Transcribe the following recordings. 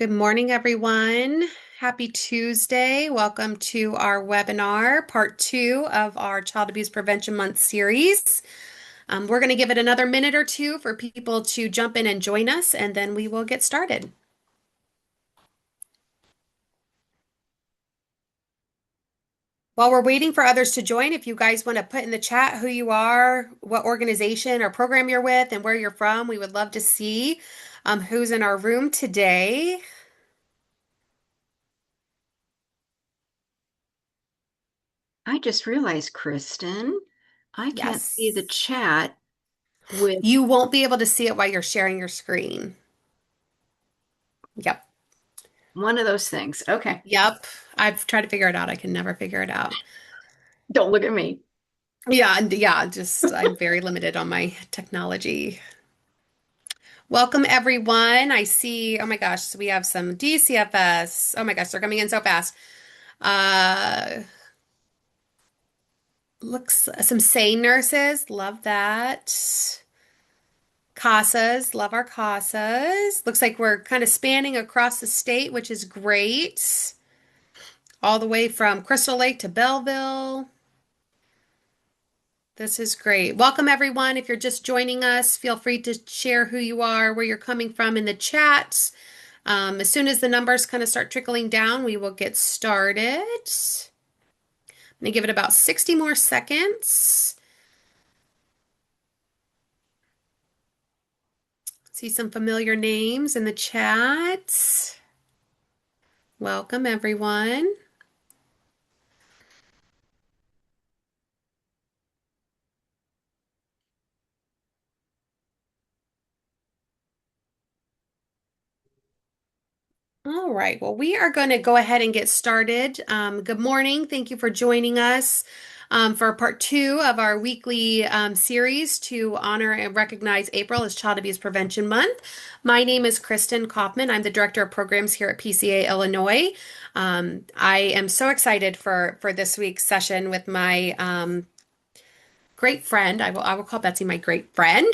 Good morning, everyone. Happy Tuesday. Welcome to our webinar, part two of our Child Abuse Prevention Month series. We're going to give it another minute or two for people to jump in and join us, and then we will get started. While we're waiting for others to join, if you guys want to put in the chat who you are, what organization or program you're with, and where you're from, we would love to see who's in our room today. I just realized, Kristen, I can't see the Yes. chat with You won't be able to see it while you're sharing your screen. Yep. one of those things. Okay, Yep. I've tried to figure it out. I can never figure it out. don't look at me. Yeah, and yeah, just I'm very limited on my technology. Welcome everyone. I see, oh my gosh, so we have some DCFS. Oh my gosh, they're coming in so fast. Uh Looks some SANE nurses, love that. CASAs, love our CASAs. Looks like we're kind of spanning across the state, which is great. All the way from Crystal Lake to Belleville. This is great. Welcome, everyone. If you're just joining us, feel free to share who you are, where you're coming from in the chat. As soon as the numbers kind of start trickling down, we will get started. I'm going to give it about 60 more seconds. See some familiar names in the chat. Welcome, everyone. All right. Well, we are going to go ahead and get started. Good morning. Thank you for joining us for part two of our weekly series to honor and recognize April as Child Abuse Prevention Month. My name is Kristen Kaufman. I'm the Director of Programs here at PCA Illinois. I am so excited for this week's session with my great friend. I will call Betsy my great friend.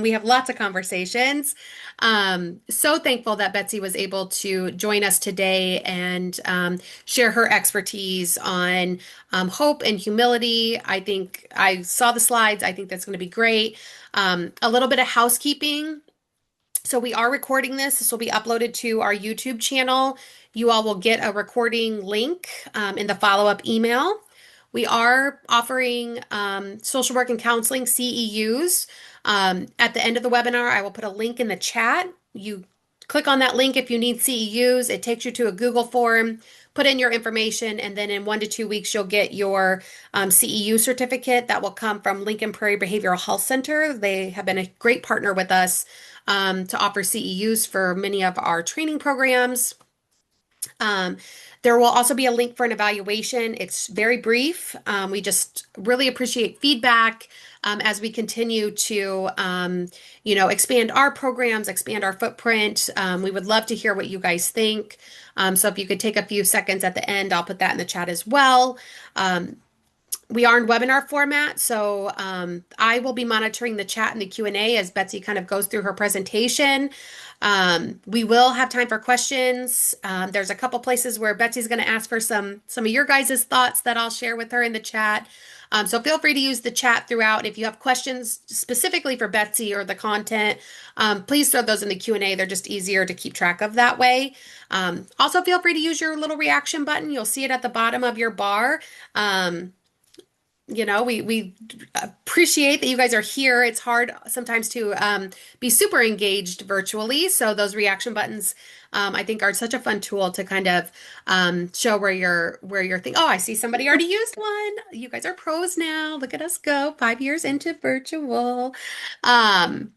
We have lots of conversations. So thankful that Betsy was able to join us today and share her expertise on hope and humility. I think I saw the slides. I think that's going to be great. A little bit of housekeeping. So we are recording this. This will be uploaded to our YouTube channel. You all will get a recording link in the follow-up email. We are offering social work and counseling CEUs. At the end of the webinar, I will put a link in the chat. You click on that link if you need CEUs. It takes you to a Google form. Put in your information, and then in 1 to 2 weeks, you'll get your CEU certificate that will come from Lincoln Prairie Behavioral Health Center. They have been a great partner with us to offer CEUs for many of our training programs. Um, there will also be a link for an evaluation. It's very brief. We just really appreciate feedback as we continue to, expand our programs, expand our footprint. We would love to hear what you guys think. So if you could take a few seconds at the end, I'll put that in the chat as well. We are in webinar format, so I will be monitoring the chat and the Q&A as Betsy kind of goes through her presentation. We will have time for questions. There's a couple places where Betsy's going to ask for some of your guys' thoughts that I'll share with her in the chat. So feel free to use the chat throughout. If you have questions specifically for Betsy or the content, please throw those in the Q&A. They're just easier to keep track of that way. Also, feel free to use your little reaction button. You'll see it at the bottom of your bar. We appreciate that you guys are here. It's hard sometimes to be super engaged virtually. So those reaction buttons, I think, are such a fun tool to kind of show where you're thinking. Oh, I see somebody already used one. You guys are pros now. Look at us go, 5 years into virtual. Um,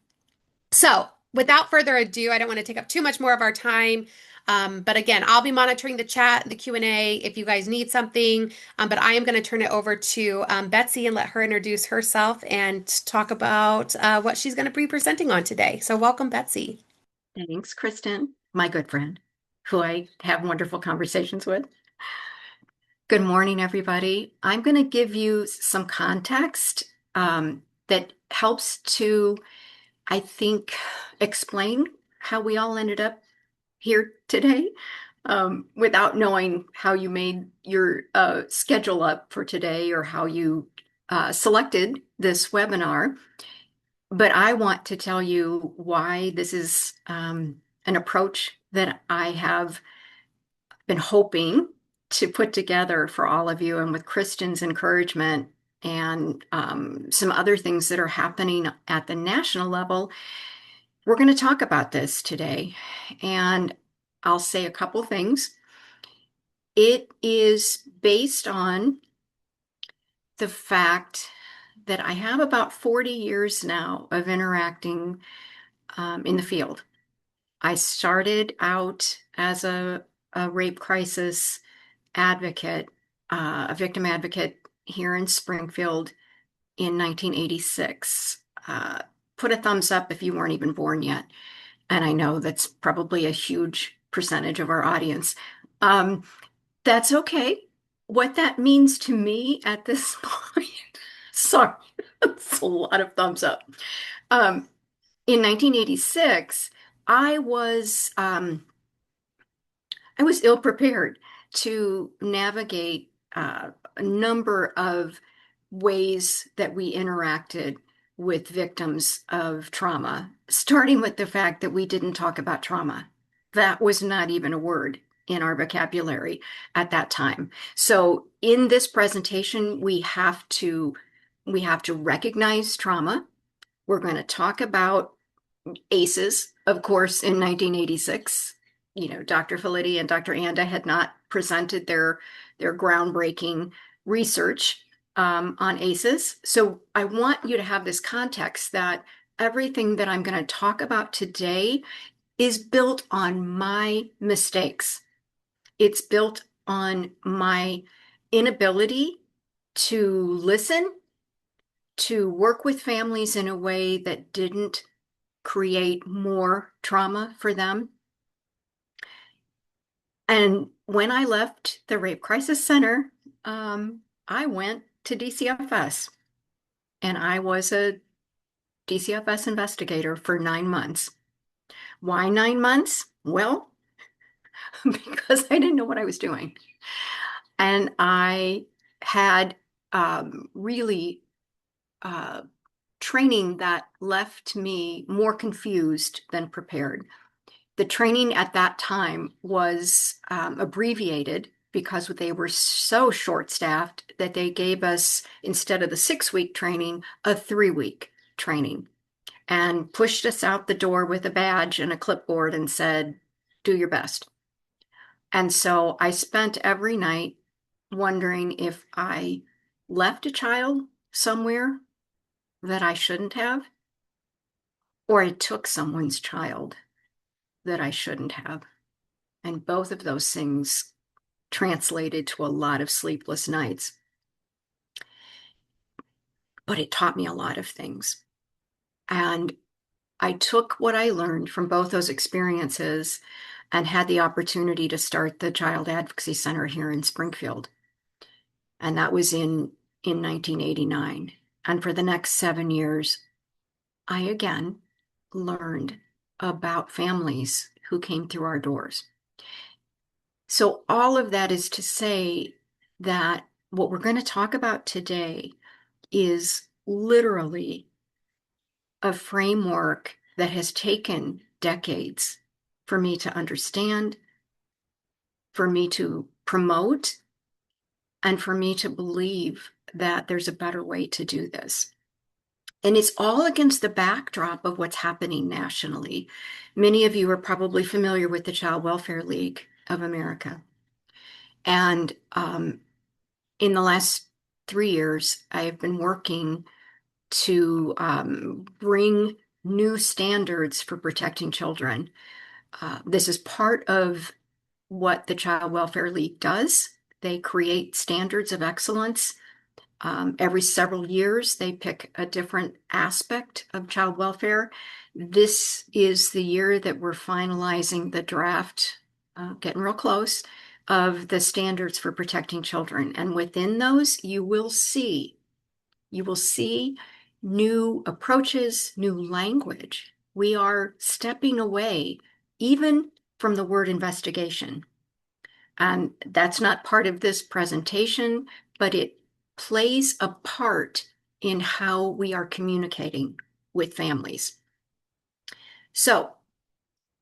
so, without further ado, I don't want to take up too much more of our time. But again, I'll be monitoring the chat, the Q&A if you guys need something. But I am going to turn it over to Betsy and let her introduce herself and talk about what she's going to be presenting on today. So, welcome, Betsy. Thanks, Kristen, my good friend, who I have wonderful conversations with. Good morning, everybody. I'm going to give you some context that helps to, I think, explain how we all ended up here today without knowing how you made your schedule up for today or how you selected this webinar. But I want to tell you why this is an approach that I have been hoping to put together for all of you. And with Kristen's encouragement and some other things that are happening at the national level, we're going to talk about this today. And I'll say a couple things. It is based on the fact that I have about 40 years now of interacting in the field. I started out as a rape crisis advocate, a victim advocate here in Springfield in 1986. Put a thumbs up if you weren't even born yet. And I know that's probably a huge percentage of our audience. Um, that's okay. What that means to me at this point, sorry, that's a lot of thumbs up. Um, in 1986, I was um, I was ill prepared to navigate a number of ways that we interacted with victims of trauma, starting with the fact that we didn't talk about trauma. That was not even a word in our vocabulary at that time. So in this presentation, we have to recognize trauma. We're going to talk about ACEs, of course, in 1986. Dr. Felitti and Dr. Anda had not presented their groundbreaking research on ACEs. So I want you to have this context that everything that I'm going to talk about today is built on my mistakes. It's built on my inability to listen, to work with families in a way that didn't create more trauma for them. And when I left the Rape Crisis Center, I went to DCFS and I was a DCFS investigator for 9 months. Why 9 months? Well, because I didn't know what I was doing. And I had really uh, training that left me more confused than prepared. The training at that time was abbreviated because they were so short-staffed that they gave us, instead of the 6-week training, a 3-week training and pushed us out the door with a badge and a clipboard and said, do your best. And so I spent every night wondering if I left a child somewhere that I shouldn't have, or I took someone's child that I shouldn't have. And both of those things translated to a lot of sleepless nights. But it taught me a lot of things. And I took what I learned from both those experiences and had the opportunity to start the Child Advocacy Center here in Springfield. And that was in 1989. And for the next 7 years, I again learned about families who came through our doors. So all of that is to say that what we're going to talk about today is literally a framework that has taken decades for me to understand, for me to promote, and for me to believe that there's a better way to do this. And it's all against the backdrop of what's happening nationally. Many of you are probably familiar with the Child Welfare League of America. And in the last 3 years, I have been working to bring new standards for protecting children. This is part of what the Child Welfare League does. They create standards of excellence. Every several years, they pick a different aspect of child welfare. This is the year that we're finalizing the draft, getting real close, of the standards for protecting children. And within those, you will see new approaches, new language. We are stepping away, even from the word investigation. And that's not part of this presentation, but it plays a part in how we are communicating with families. So,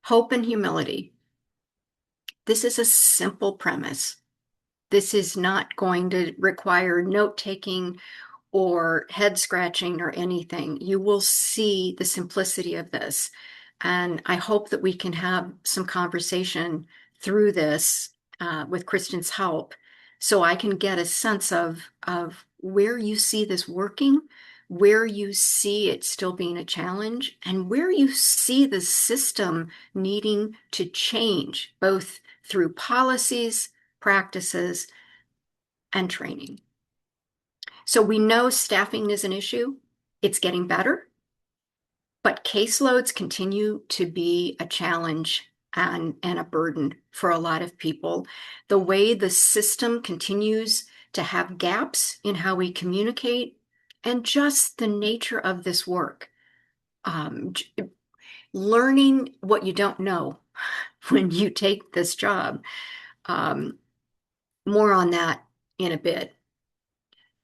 hope and humility. This is a simple premise. This is not going to require note-taking or head scratching or anything. You will see the simplicity of this. And I hope that we can have some conversation through this with Kristen's help so I can get a sense of where you see this working, where you see it still being a challenge, and where you see the system needing to change, both through policies, practices, and training. So we know staffing is an issue. It's getting better, but caseloads continue to be a challenge and a burden for a lot of people. The way the system continues to have gaps in how we communicate and just the nature of this work. Um, Learning what you don't know when you take this job. Um, More on that in a bit.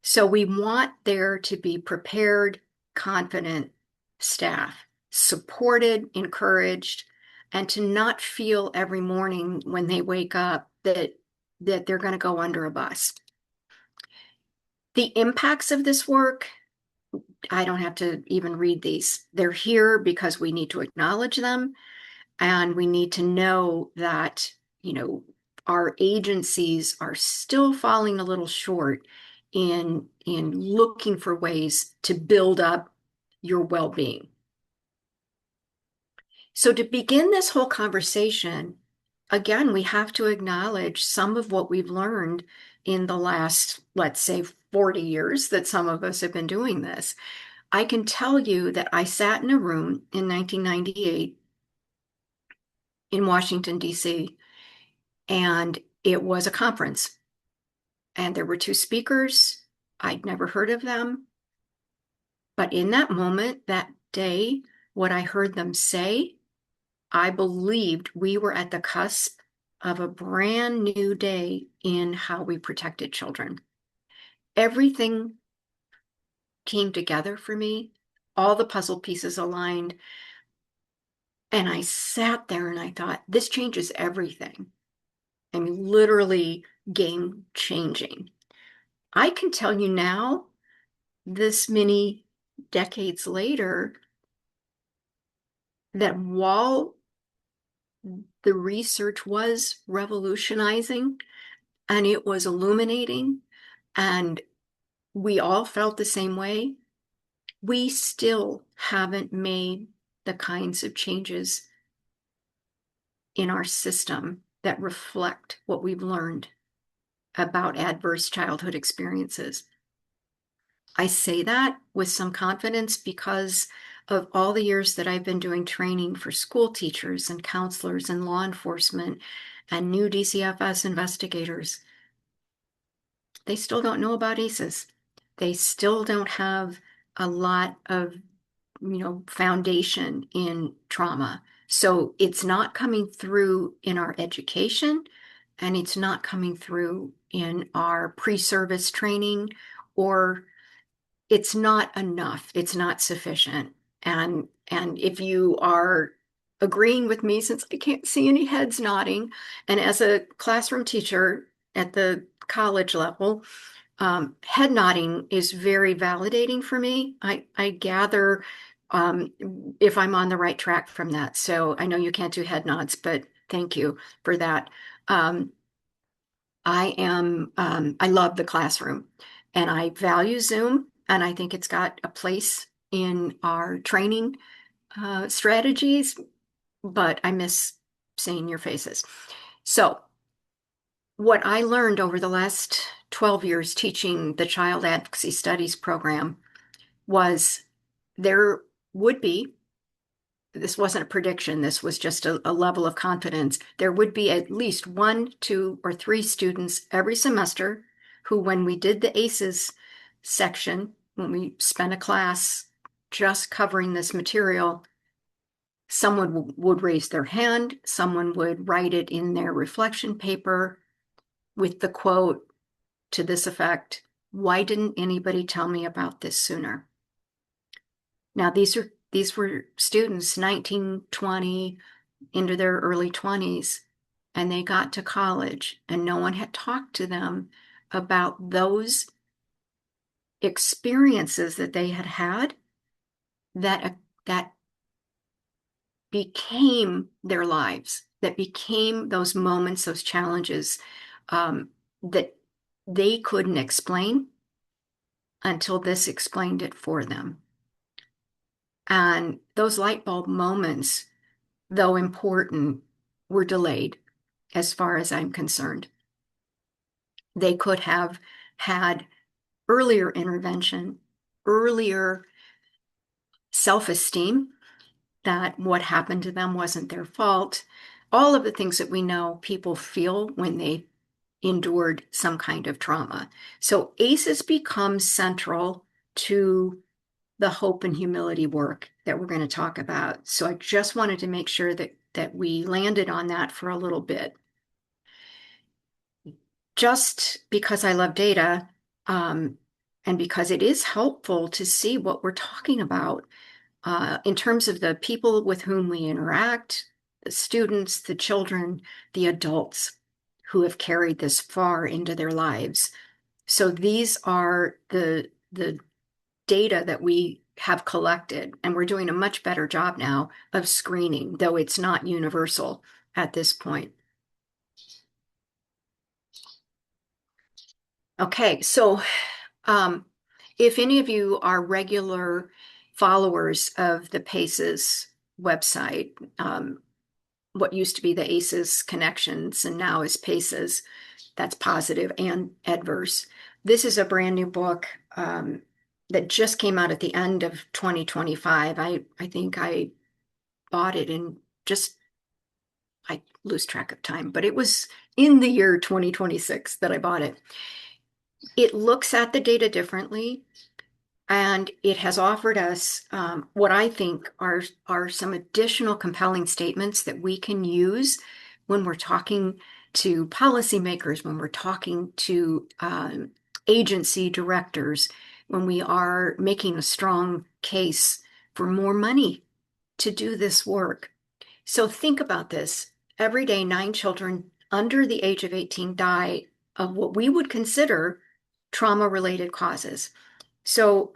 So we want there to be prepared, confident staff, supported, encouraged, and to not feel every morning when they wake up that they're going to go under a bus. The impacts of this work, I don't have to even read these. They're here because we need to acknowledge them. And we need to know that, our agencies are still falling a little short in looking for ways to build up your well-being. So to begin this whole conversation, again, we have to acknowledge some of what we've learned in the last, let's say, 40 years that some of us have been doing this. I can tell you that I sat in a room in 1998 in Washington, D.C., and it was a conference. And there were two speakers. I'd never heard of them. But in that moment, that day, what I heard them say, I believed we were at the cusp of a brand new day in how we protected children. Everything came together for me. All the puzzle pieces aligned. And I sat there and I thought, this changes everything. I mean, literally game changing. I can tell you now, this many decades later, that while the research was revolutionizing and it was illuminating, and we all felt the same way, we still haven't made the kinds of changes in our system that reflect what we've learned about adverse childhood experiences. I say that with some confidence because of all the years that I've been doing training for school teachers and counselors and law enforcement and new DCFS investigators. They still don't know about ACEs. They still don't have a lot of, foundation in trauma. So it's not coming through in our education, and it's not coming through in our pre-service training, or it's not enough. It's not sufficient. And if you are agreeing with me, since I can't see any heads nodding, and as a classroom teacher at the college level, head nodding is very validating for me. I gather um, if I'm on the right track from that. So I know you can't do head nods, but thank you for that. Um, I love the classroom and I value Zoom, and I think it's got a place in our training strategies, but I miss seeing your faces. So, what I learned over the last 12 years teaching the Child Advocacy Studies program was there would be, this wasn't a prediction, this was just a level of confidence. There would be at least one, two, or three students every semester who, when we did the ACEs section, when we spent a class just covering this material, Someone would raise their hand, someone would write it in their reflection paper with the quote to this effect, "Why didn't anybody tell me about this sooner?" Now, these were students 19, 20, into their early 20s, and they got to college, and no one had talked to them about those experiences that they had had that became their lives, that became those moments, those challenges that they couldn't explain until this explained it for them. And those light bulb moments, though important, were delayed as far as I'm concerned. They could have had earlier intervention, earlier self-esteem that what happened to them wasn't their fault. All of the things that we know people feel when they endured some kind of trauma. So ACEs become central to the hope and humility work that we're going to talk about. So I just wanted to make sure that we landed on that for a little bit. Just because I love data, and because it is helpful to see what we're talking about in terms of the people with whom we interact, the students, the children, the adults who have carried this far into their lives. So these are the data that we have collected, and we're doing a much better job now of screening, though it's not universal at this point. Okay, so if any of you are regular followers of the PACES website, what used to be the ACEs connections and now is PACES, that's positive and adverse. This is a brand new book that just came out at the end of 2025. I think I bought it in just, I lose track of time, but it was in the year 2026 that I bought it. It looks at the data differently, and it has offered us what I think are some additional compelling statements that we can use when we're talking to policymakers, when we're talking to agency directors, when we are making a strong case for more money to do this work. So think about this. Every day, 9 children under the age of 18 die of what we would consider trauma-related causes. So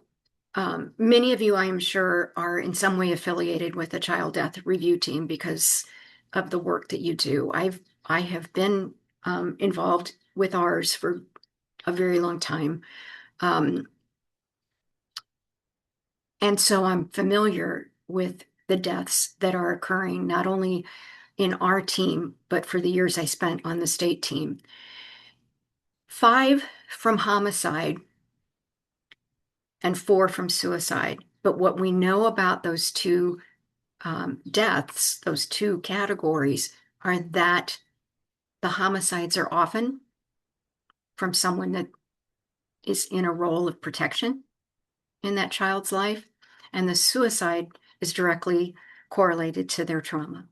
many of you, I am sure, are in some way affiliated with the child death review team because of the work that you do. I have been involved with ours for a very long time. And so I'm familiar with the deaths that are occurring, not only in our team, but for the years I spent on the state team. 5 from homicide and 4 from suicide. But what we know about those two deaths, those two categories, are that the homicides are often from someone that is in a role of protection in that child's life, and the suicide is directly correlated to their trauma,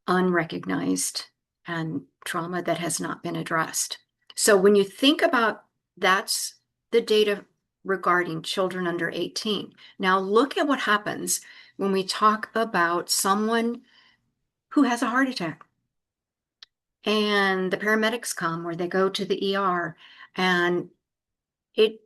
unrecognized, and trauma that has not been addressed. So when you think about that's the data regarding children under 18. Now look at what happens when we talk about someone who has a heart attack and the paramedics come or they go to the ER and it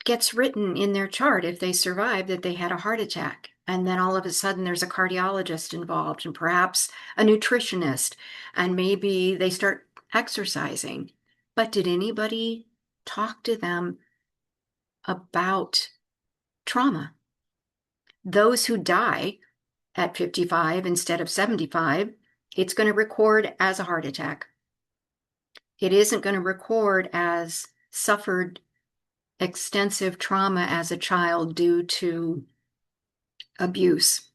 gets written in their chart if they survive that they had a heart attack. And then all of a sudden there's a cardiologist involved and perhaps a nutritionist, and maybe they start exercising. But did anybody talk to them about trauma? Those who die at 55 instead of 75, it's going to record as a heart attack. It isn't going to record as suffered extensive trauma as a child due to abuse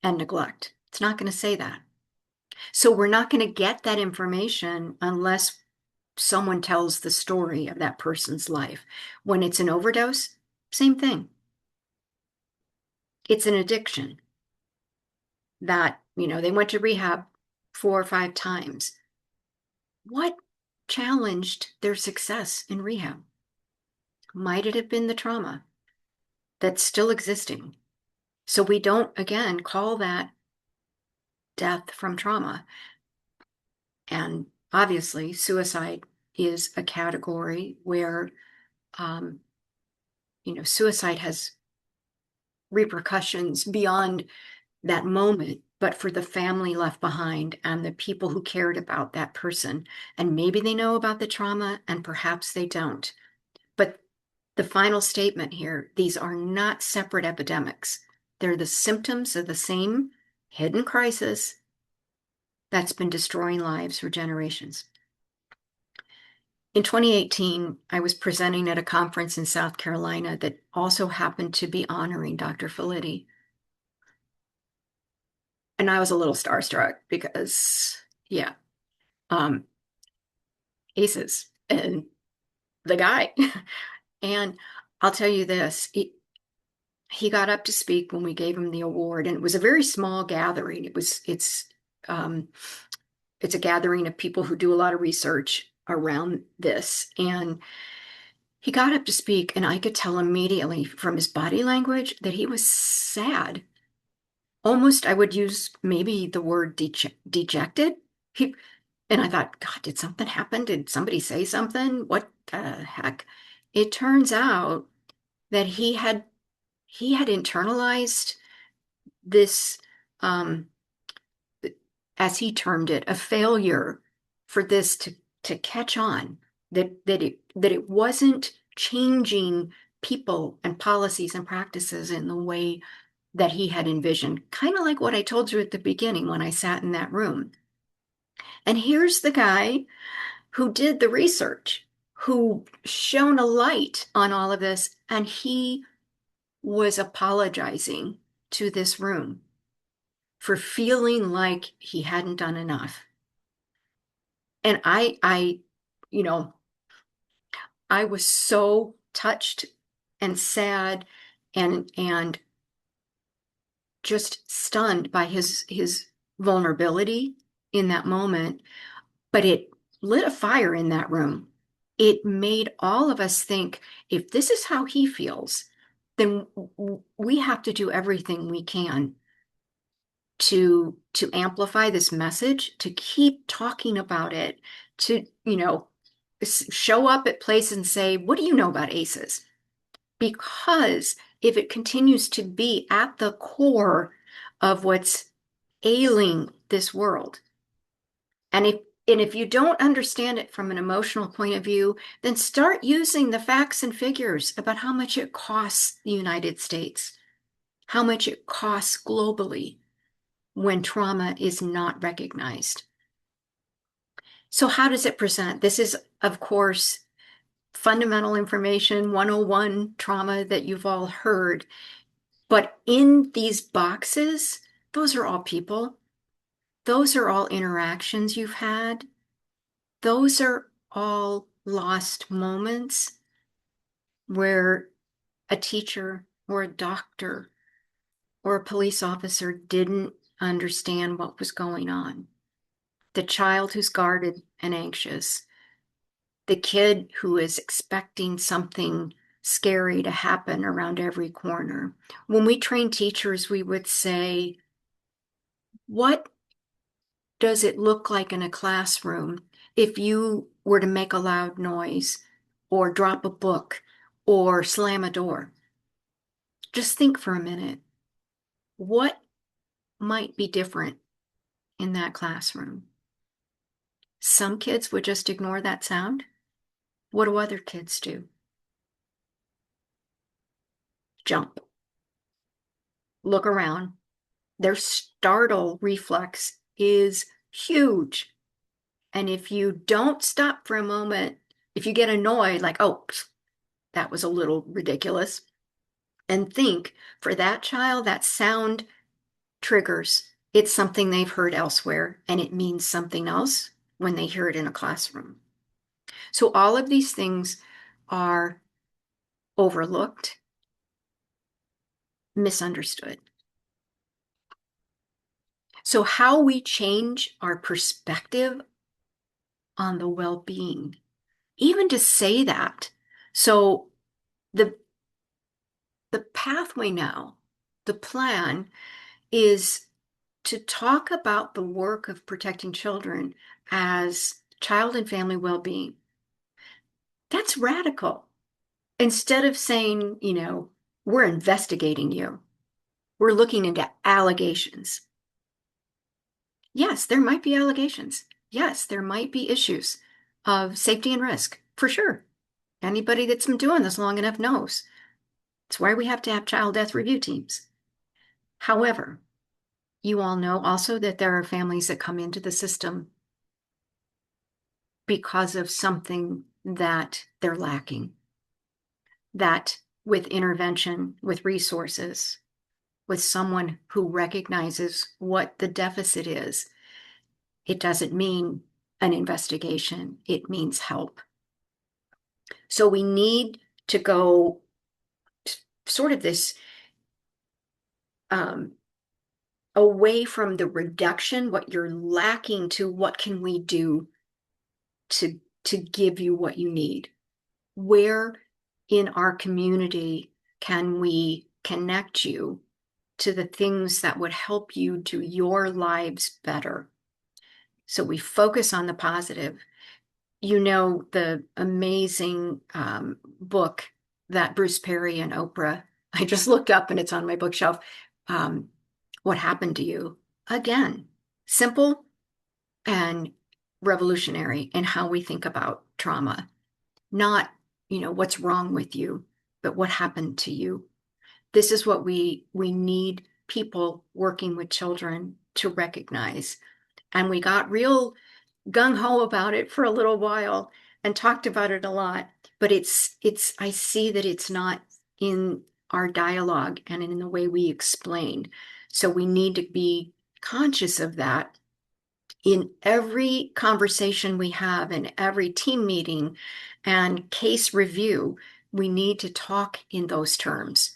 and neglect. It's not going to say that. So we're not going to get that information unless someone tells the story of that person's life. When it's an overdose, same thing. It's an addiction. that, they went to rehab 4 or 5 times. What challenged their success in rehab? Might it have been the trauma that's still existing? So we don't, again, call that death from trauma. And obviously, suicide is a category where, um, suicide has repercussions beyond that moment, but for the family left behind and the people who cared about that person. And maybe they know about the trauma and perhaps they don't. But the final statement here, these are not separate epidemics. They're the symptoms of the same hidden crisis that's been destroying lives for generations. In 2018, I was presenting at a conference in South Carolina that also happened to be honoring Dr. Felitti. And I was a little starstruck because, yeah, um, aces and the guy. And I'll tell you this, he got up to speak when we gave him the award, and it was a very small gathering. Um, it's a gathering of people who do a lot of research around this. And he got up to speak, and I could tell immediately from his body language that he was sad. Almost, I would use maybe the word dejected. He, and I thought, God, did something happen? Did somebody say something? What the heck? It turns out that he had internalized this, um, as he termed it, a failure for this to catch on, that it wasn't changing people and policies and practices in the way that he had envisioned, kind of like what I told you at the beginning when I sat in that room. And here's the guy who did the research, who shone a light on all of this, and he was apologizing to this room for feeling like he hadn't done enough. And you know, I was so touched and sad and just stunned by his vulnerability in that moment. But it lit a fire in that room. It made all of us think, if this is how he feels, then we have to do everything we can to amplify this message, to keep talking about it, to, show up at places and say, what do you know about ACEs? Because if it continues to be at the core of what's ailing this world, and if you don't understand it from an emotional point of view, then start using the facts and figures about how much it costs the United States, how much it costs globally when trauma is not recognized. So how does it present? This is, of course, fundamental information 101 trauma that you've all heard. But in these boxes, those are all people. Those are all interactions you've had. Those are all lost moments where a teacher or a doctor or a police officer didn't understand what was going on. The child who's guarded and anxious, the kid who is expecting something scary to happen around every corner. When we train teachers, we would say, what does it look like in a classroom if you were to make a loud noise or drop a book or slam a door? Just think for a minute. What might be different in that classroom? Some kids would just ignore that sound. What do other kids do? Jump, look around. Their startle reflex is huge. And if you don't stop for a moment, if you get annoyed, like, oh, that was a little ridiculous, and think, for that child, that sound triggers. It's something they've heard elsewhere, and it means something else when they hear it in a classroom. So all of these things are overlooked, misunderstood. So, how we change our perspective on the well-being, even to say that. So, the the pathway now, the plan is to talk about the work of protecting children as child and family well-being. That's radical. Instead of saying, we're investigating you, we're looking into allegations. Yes, there might be allegations. Yes, there might be issues of safety and risk, for sure. Anybody that's been doing this long enough knows. It's why we have to have child death review teams. However, you all know also that there are families that come into the system because of something that they're lacking, that with intervention, with resources, with someone who recognizes what the deficit is, it doesn't mean an investigation, it means help. So we need to go sort of this um, away from the reduction, what you're lacking, to what can we do to give you what you need. Where in our community can we connect you to the things that would help you do your lives better? So we focus on the positive. The amazing book that Bruce Perry and Oprah, I just looked up and it's on my bookshelf. Um, what Happened to You? Again, simple and revolutionary in how we think about trauma. Not, what's wrong with you, but what happened to you. This is what we need people working with children to recognize. And we got real gung-ho about it for a little while and talked about it a lot, but it's I see that it's not in our dialogue and in the way we explain. So we need to be conscious of that in every conversation we have, in every team meeting and case review. We need to talk in those terms.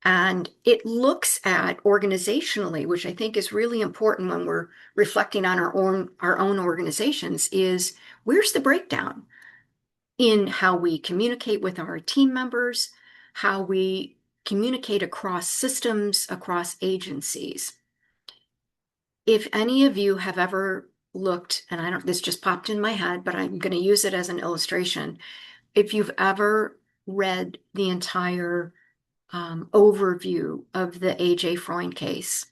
And it looks at organizationally, which I think is really important when we're reflecting on our own organizations, is where's the breakdown in how we communicate with our team members, how we communicate across systems, across agencies. If any of you have ever looked, and this just popped in my head, but I'm going to use it as an illustration. If you've ever read the entire overview of the A.J. Freund case,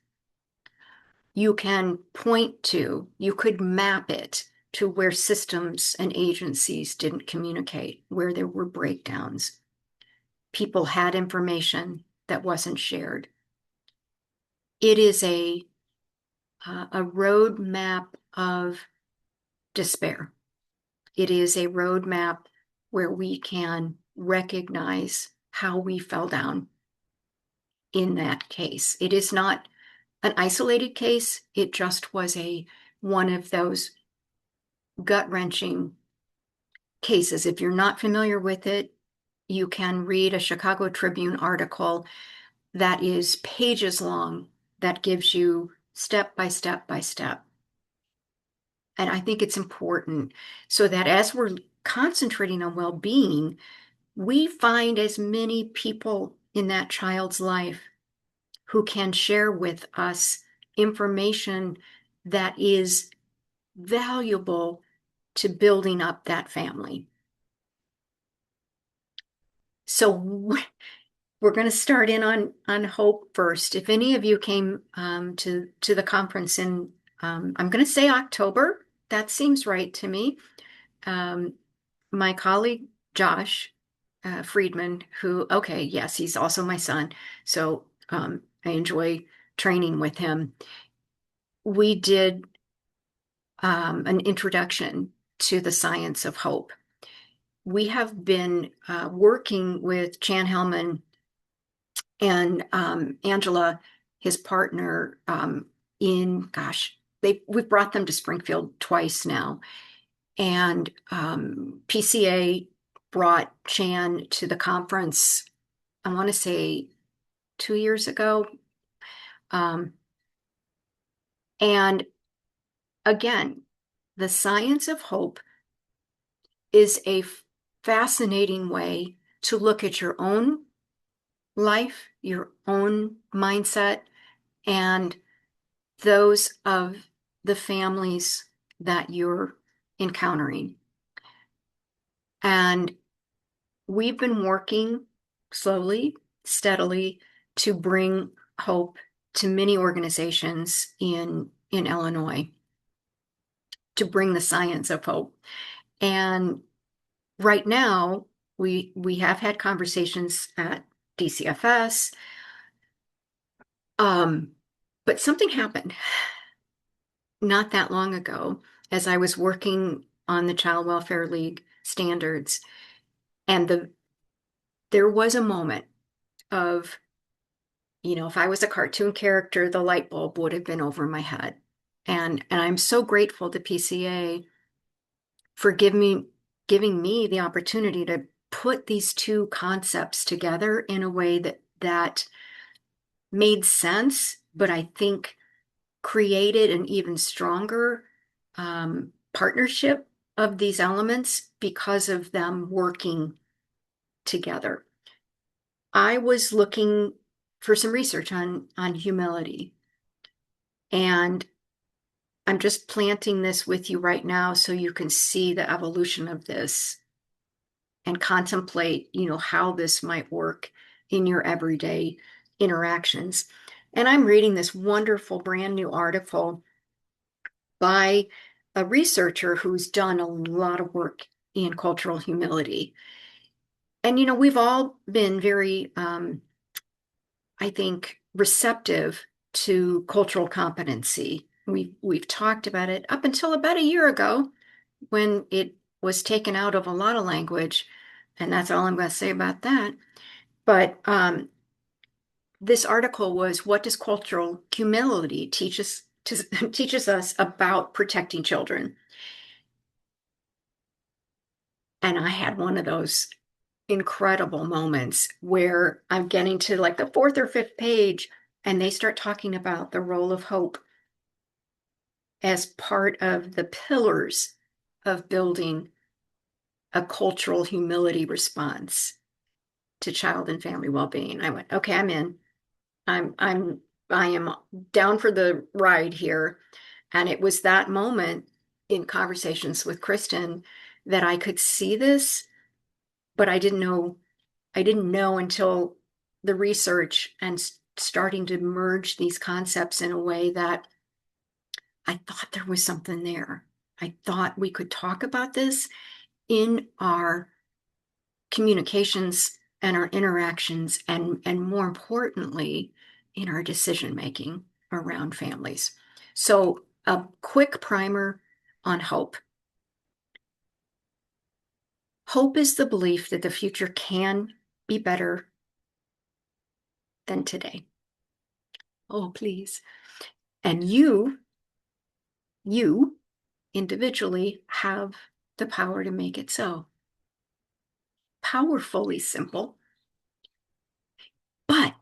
you could map it to where systems and agencies didn't communicate, where there were breakdowns. People had information that wasn't shared. It is a roadmap of despair. It is a roadmap where we can recognize how we fell down in that case. It is not an isolated case. It just was one of those gut-wrenching cases. If you're not familiar with it, you can read a Chicago Tribune article that is pages long that gives you step by step by step. And I think it's important so that as we're concentrating on well-being, we find as many people in that child's life who can share with us information that is valuable to building up that family. So we're going to start in on hope first. If any of you came to the conference in, I'm going to say October, that seems right to me. My colleague Josh Friedman, okay, yes, he's also my son, so I enjoy training with him. We did an introduction to the science of hope. We have been working with Chan Hellman and Angela, his partner, we've brought them to Springfield twice now. And PCA brought Chan to the conference, I want to say 2 years ago. And again, the science of hope is a fascinating way to look at your own life, your own mindset, and those of the families that you're encountering. And we've been working slowly, steadily to bring hope to many organizations in Illinois, to bring the science of hope. And right now, we have had conversations at DCFS, um, but something happened not that long ago as I was working on the Child Welfare League standards, and there was a moment of, if I was a cartoon character, the light bulb would have been over my head. And I'm so grateful to PCA for giving me the opportunity to put these two concepts together in a way that made sense, but I think created an even stronger partnership of these elements because of them working together. I was looking for some research on humility, and I'm just planting this with you right now so you can see the evolution of this and contemplate, how this might work in your everyday interactions. And I'm reading this wonderful brand new article by a researcher who's done a lot of work in cultural humility. And, we've all been very, I think, receptive to cultural competency. We've talked about it up until about a year ago when it was taken out of a lot of language, and that's all I'm going to say about that. But this article was, "What does cultural humility teaches us about protecting children?" And I had one of those incredible moments where I'm getting to like the fourth or fifth page, and they start talking about the role of hope as part of the pillars of building a cultural humility response to child and family well-being. I went, okay, I'm in. I am down for the ride here. And it was that moment in conversations with Kristen that I could see this, but I didn't know until the research and starting to merge these concepts in a way that I thought there was something there. I thought we could talk about this in our communications and our interactions, and more importantly, in our decision making around families. So, a quick primer on hope. Hope is the belief that the future can be better than today. Oh, please. And you individually have the power to make it so. Powerfully simple. But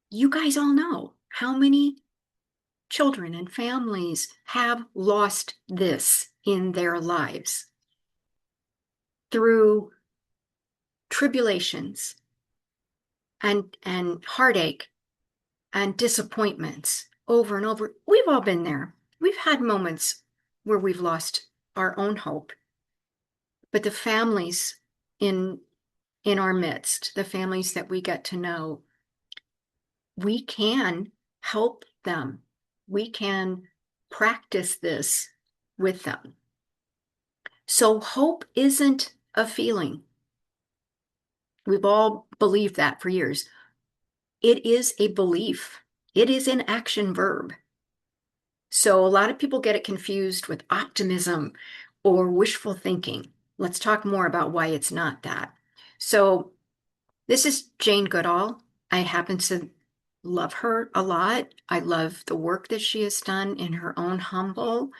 you guys all know how many children and families have lost this in their lives through tribulations and heartache and disappointments over and over. We've all been there. We've had moments where we've lost our own hope. But the families in our midst, the families that we get to know, we can help them. We can practice this with them. So hope isn't a feeling. We've all believed that for years. It is a belief. It is an action verb. So a lot of people get it confused with optimism or wishful thinking. Let's talk more about why it's not that. So this is Jane Goodall. I happen to love her a lot. I love the work that she has done in her own humble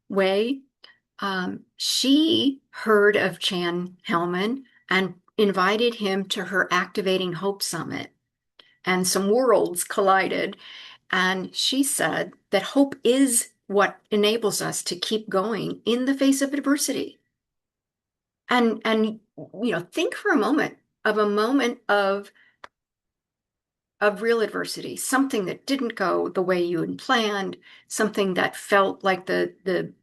way. She heard of Chan Hellman and invited him to her Activating Hope Summit, and some worlds collided. And she said that hope is what enables us to keep going in the face of adversity. And think for a moment of real adversity, something that didn't go the way you had planned, something that felt like the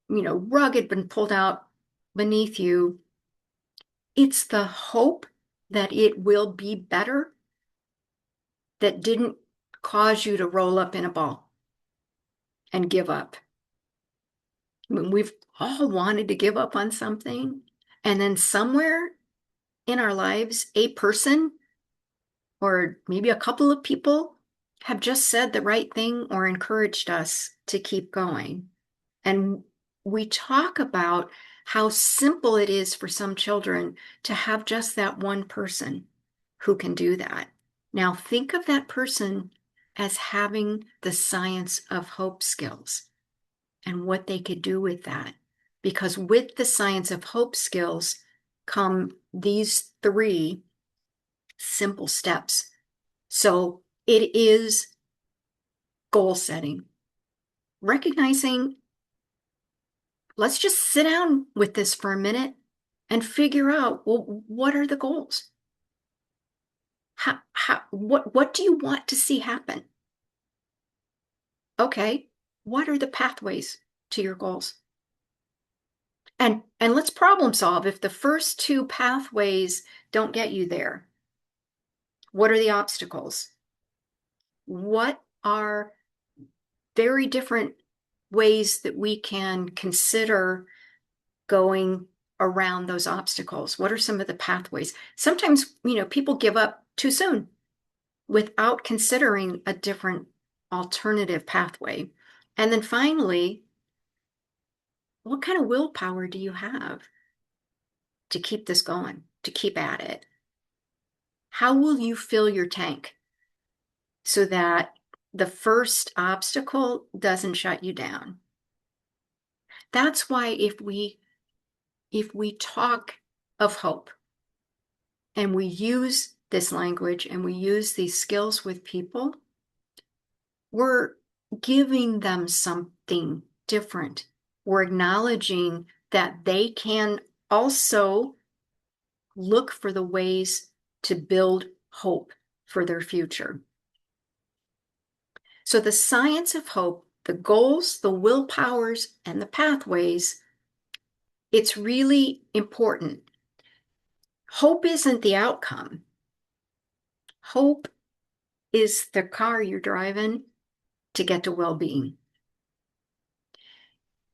rug had been pulled out beneath you. It's the hope that it will be better that didn't cause you to roll up in a ball and give up. I mean, we've all wanted to give up on something, and then somewhere in our lives, a person or maybe a couple of people have just said the right thing or encouraged us to keep going. And we talk about how simple it is for some children to have just that one person who can do that. Now, think of that person as having the science of hope skills and what they could do with that. Because with the science of hope skills come these three simple steps. So it is goal setting, recognizing, let's just sit down with this for a minute and figure out, well, what are the goals? What do you want to see happen? Okay, what are the pathways to your goals? And let's problem solve. If the first two pathways don't get you there, what are the obstacles? What are very different ways that we can consider going around those obstacles? What are some of the pathways? Sometimes, people give up too soon without considering a different alternative pathway. And then finally, what kind of willpower do you have to keep this going, to keep at it? How will you fill your tank so that the first obstacle doesn't shut you down? That's why if we talk of hope and we use this language and we use these skills with people, we're giving them something different. We're acknowledging that they can also look for the ways to build hope for their future. So the science of hope, the goals, the willpowers, and the pathways, it's really important. Hope isn't the outcome. Hope is the car you're driving to get to well-being.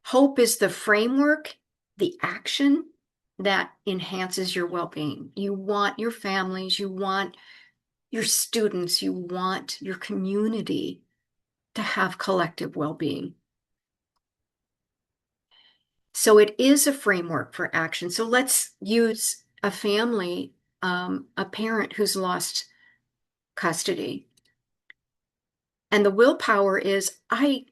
Hope is the framework, the action that enhances your well-being. You want your families, you want your students, you want your community to have collective well-being. So it is a framework for action. So let's use a family, a parent who's lost custody. And the willpower is, I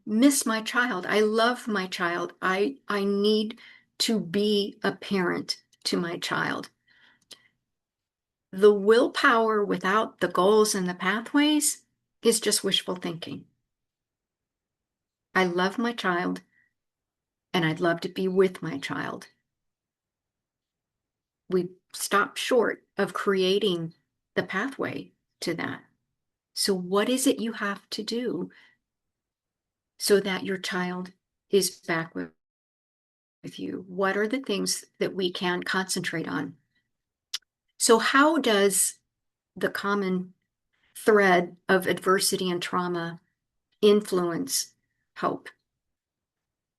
miss my child. I love my child. I need to be a parent to my child. The willpower without the goals and the pathways is just wishful thinking. I love my child and I'd love to be with my child. We stop short of creating the pathway to that. So what is it you have to do so that your child is back with you? What are the things that we can concentrate on? So how does the common thread of adversity and trauma influence hope?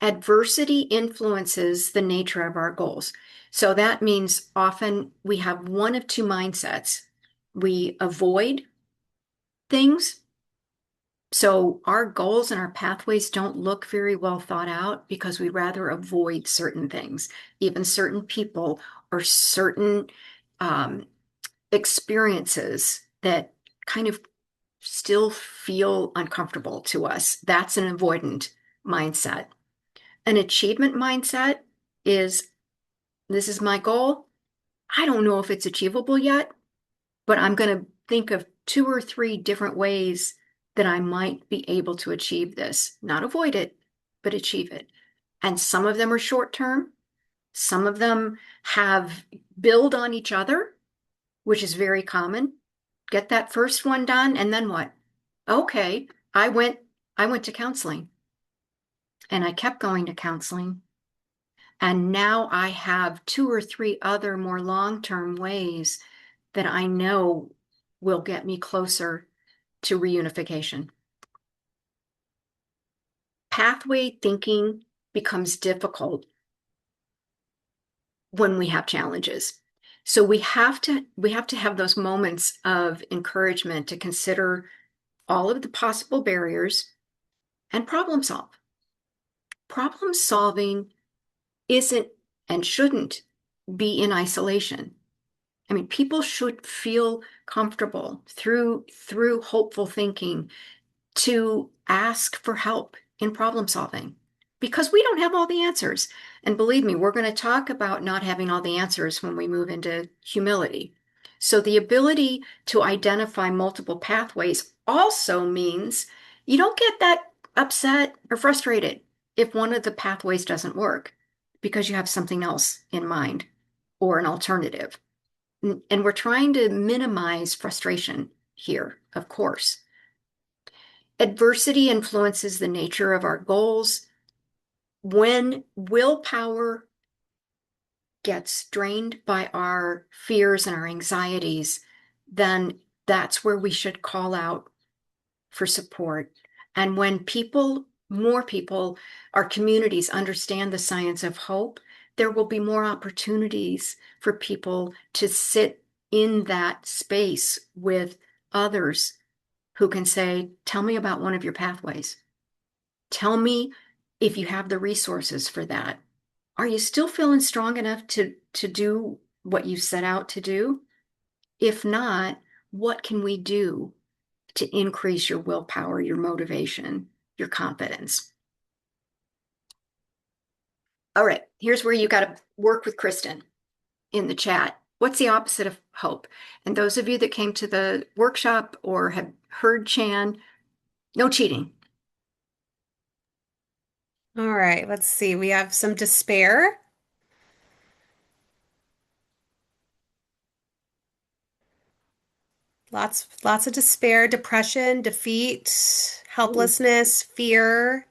Adversity influences the nature of our goals. So that means often we have one of two mindsets. We avoid things. So our goals and our pathways don't look very well thought out because we'd rather avoid certain things, even certain people or certain experiences that kind of still feel uncomfortable to us. That's an avoidant mindset. An achievement mindset is, this is my goal. I don't know if it's achievable yet, but I'm going to think of two or three different ways that I might be able to achieve this, not avoid it, but achieve it. And some of them are short term. Some of them have build on each other, which is very common. Get that first one done, and then what? Okay, I went to counseling and I kept going to counseling. And now I have two or three other more long-term ways that I know will get me closer to reunification. Pathway thinking becomes difficult when we have challenges. So we have to have those moments of encouragement to consider all of the possible barriers and problem solve. Problem solving isn't and shouldn't be in isolation. I mean, people should feel comfortable through hopeful thinking to ask for help in problem solving because we don't have all the answers. And believe me, we're going to talk about not having all the answers when we move into humility. So the ability to identify multiple pathways also means you don't get that upset or frustrated if one of the pathways doesn't work because you have something else in mind or an alternative. And we're trying to minimize frustration here, of course. Adversity influences the nature of our goals. When willpower gets drained by our fears and our anxieties, then that's where we should call out for support. And when more people, our communities understand the science of hope, there will be more opportunities for people to sit in that space with others who can say, tell me about one of your pathways. Tell me if you have the resources for that. Are you still feeling strong enough to do what you set out to do? If not, what can we do to increase your willpower, your motivation, your confidence? All right, here's where you got to work with Kristen in the chat. What's the opposite of hope? And those of you that came to the workshop or have heard Chan, no cheating. All right, let's see. We have some despair, lots of despair, depression, defeat, Ooh. helplessness, fear,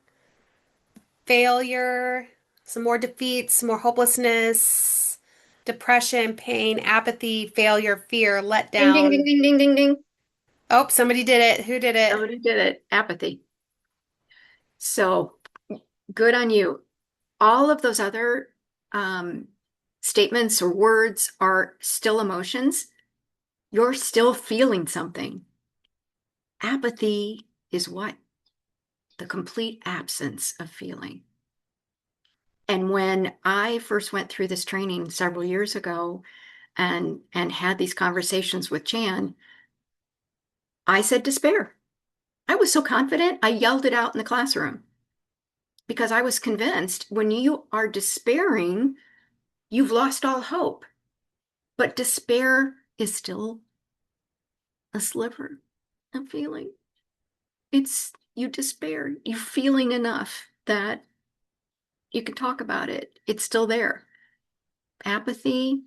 failure, some more defeat, some more hopelessness, depression, pain, apathy, failure, fear, Ding, ding, ding, letdown. ding, ding, ding, ding. Oh, somebody did it. Who did it? Somebody did it. Apathy. So good on you. All of those other um, statements or words are still emotions. You're still feeling something. Apathy is what? The complete absence of feeling. And when I first went through this training several years ago and had these conversations with Jan, I said despair. I was so confident, I yelled it out in the classroom because I was convinced when you are despairing, you've lost all hope. But despair is still a sliver of feeling. It's you despair. You're feeling enough that you can talk about it. It's still there. Apathy.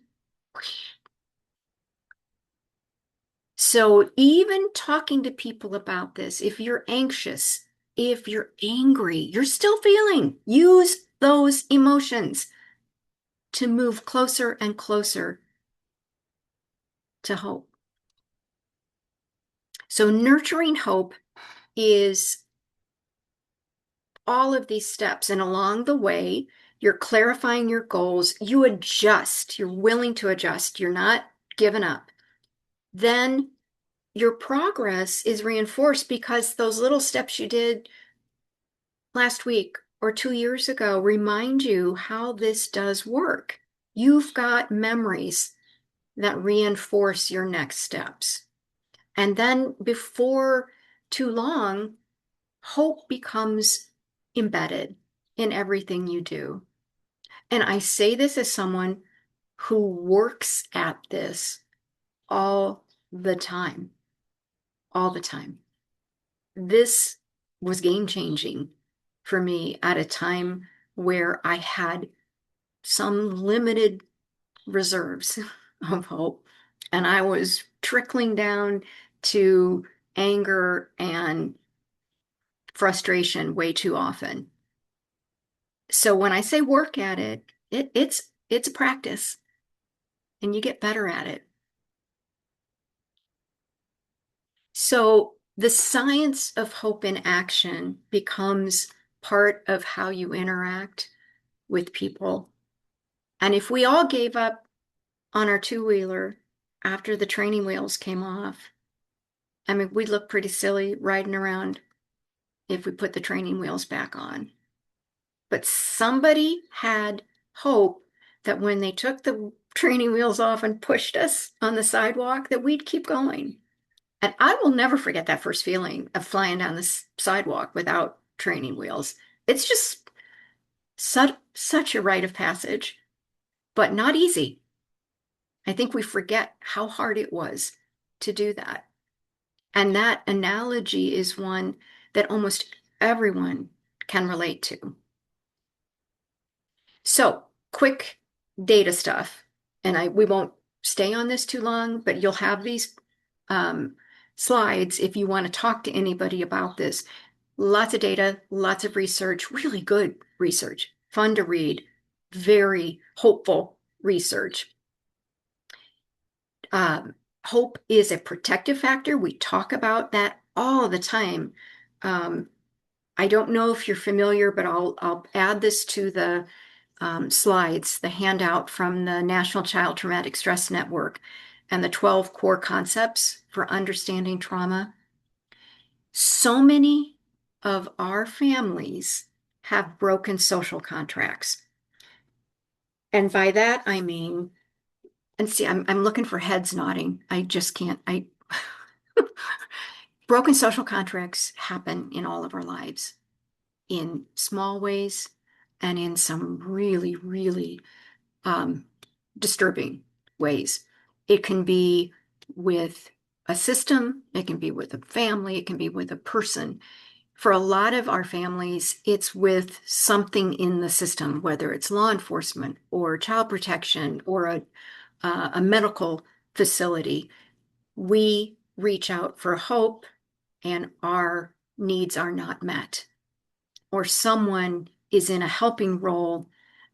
So even talking to people about this, if you're anxious, if you're angry, you're still feeling. Use those emotions to move closer and closer to hope. So nurturing hope is all of these steps. And along the way, you're clarifying your goals, you adjust, you're willing to adjust, you're not giving up. Then your progress is reinforced because those little steps you did last week or 2 years ago remind you how this does work. You've got memories that reinforce your next steps. And then before too long, hope becomes embedded in everything you do. And I say this as someone who works at this all the time, all the time. this was game changing for me at a time where I had some limited reserves of hope. And I was trickling down to anger and frustration way too often. So when I say work at it, it's a practice and you get better at it. So the science of hope in action becomes part of how you interact with people. And if we all gave up on our two-wheeler after the training wheels came off, I mean, we'd look pretty silly riding around if we put the training wheels back on. But somebody had hope that when they took the training wheels off and pushed us on the sidewalk, that we'd keep going. And I will never forget that first feeling of flying down the sidewalk without training wheels. It's just such a rite of passage, but not easy. I think we forget how hard it was to do that. And that analogy is one that almost everyone can relate to. So, quick data stuff, and we won't stay on this too long, but you'll have these um, slides if you want to talk to anybody about this. Lots of data, lots of research, really good research, fun to read, very hopeful research. Hope is a protective factor. We talk about that all the time. Um, I don't know if you're familiar, but I'll add this to the slides, the handout from the National Child Traumatic Stress Network and the 12 core concepts for understanding trauma. So many of our families have broken social contracts. And by that, I mean, and see, I'm looking for heads nodding. I just can't, broken social contracts happen in all of our lives in small ways and in some really, really um, disturbing ways. It can be with a system, it can be with a family, it can be with a person. For a lot of our families, it's with something in the system, whether it's law enforcement or child protection or a medical facility. We reach out for hope and our needs are not met, or someone is in a helping role